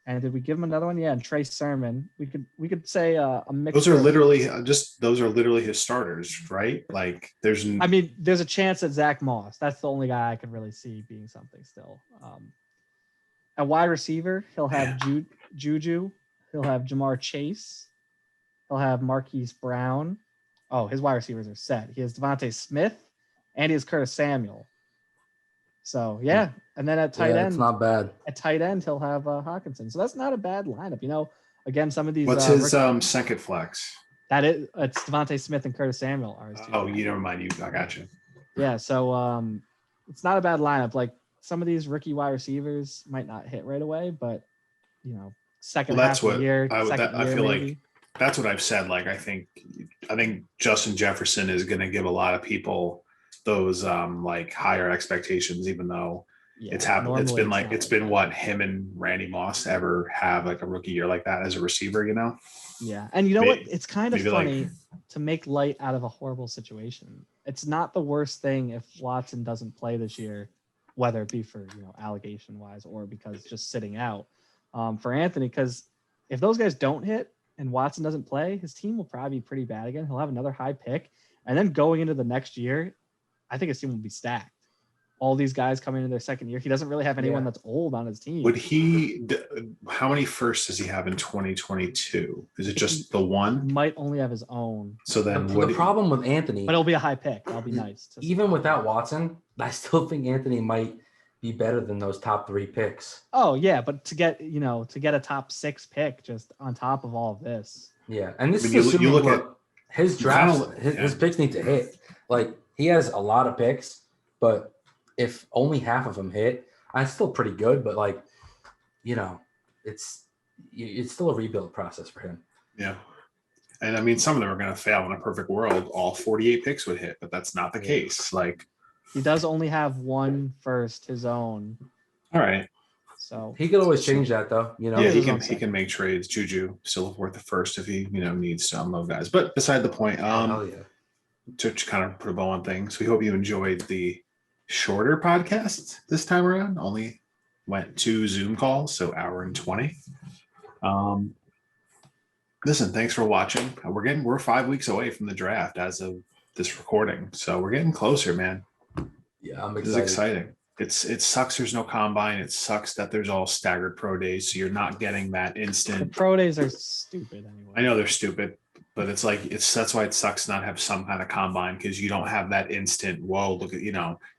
And did we give him another one? Yeah, and Trey Sermon. We could say a mix. Those are literally his starters, right? Like there's a chance that Zach Moss. That's the only guy I could really see being something still. At wide receiver, he'll have Juju. He'll have Jamar Chase. He'll have Marquise Brown. Oh, his wide receivers are set. He has Devontae Smith, and he has Curtis Samuel. So, yeah. And then at tight end. It's not bad. At tight end, he'll have Hawkinson. So that's not a bad lineup. Again, some of these. What's his second flex? It's Devontae Smith and Curtis Samuel. You never mind. I got you. Yeah, so it's not a bad lineup. Like, some of these rookie wide receivers might not hit right away, but second half of the year. I feel maybe. Like that's what I've said. Like I think Justin Jefferson is going to give a lot of people those like higher expectations, even though it's happened. It's been what him and Randy Moss ever have like a rookie year like that as a receiver, Yeah, and what? It's kind of funny to make light out of a horrible situation. It's not the worst thing if Watson doesn't play this year, whether it be for allegation wise or because just sitting out for Anthony. Because if those guys don't hit and Watson doesn't play, his team will probably be pretty bad again. He'll have another high pick, and then going into the next year, I think his team will be stacked. All these guys coming into their second year, he doesn't really have anyone that's old on his team. How many firsts does he have in 2022? Is it just the one? He might only have his own. So then the problem with Anthony, but it'll be a high pick. That'll be nice. Even without Watson, I still think Anthony might be better than those top 3 picks. Oh yeah, but to get a top 6 pick just on top of all of this. Yeah, and this is assuming you look at his draft. His picks need to hit. Like he has a lot of picks, but if only half of them hit, it's still pretty good. But it's still a rebuild process for him. Yeah. And some of them are going to fail. In a perfect world, all 48 picks would hit, but that's not the case. Like he does only have one first, his own. All right. So he could always change that though. Yeah, he can make trades. Juju still worth the first if he needs to unload guys. But beside the point, to kind of put a bow on things, we hope you enjoyed the shorter podcast this time around. Only went 2 Zoom calls, so hour and 20. Listen, thanks for watching. We're 5 weeks away from the draft as of this recording, so we're getting closer, man. Yeah, I'm excited. This is exciting. It sucks there's no combine. It sucks that there's all staggered pro days, so you're not getting that instant. The pro days are stupid anyway. I know they're stupid, but that's why it sucks not have some kind of combine, because you don't have that instant. Whoa, look at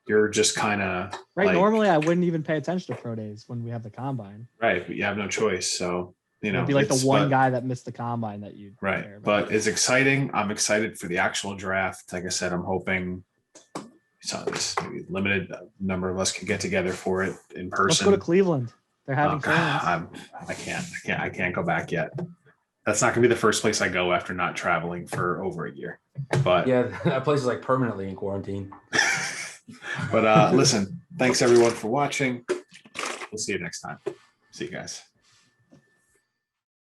you're just kind of right. Normally, I wouldn't even pay attention to pro days when we have the combine. Right, but you have no choice. So it'd be like the one guy that missed the combine that you right. But it's exciting. I'm excited for the actual draft. Like I said, I'm hoping maybe limited number of us can get together for it in person. Let's go to Cleveland. They're having fans. I can't go back yet. That's not going to be the first place I go after not traveling for over a year. But yeah, that place is like permanently in quarantine. But listen, thanks everyone for watching. We'll see you next time. See you guys.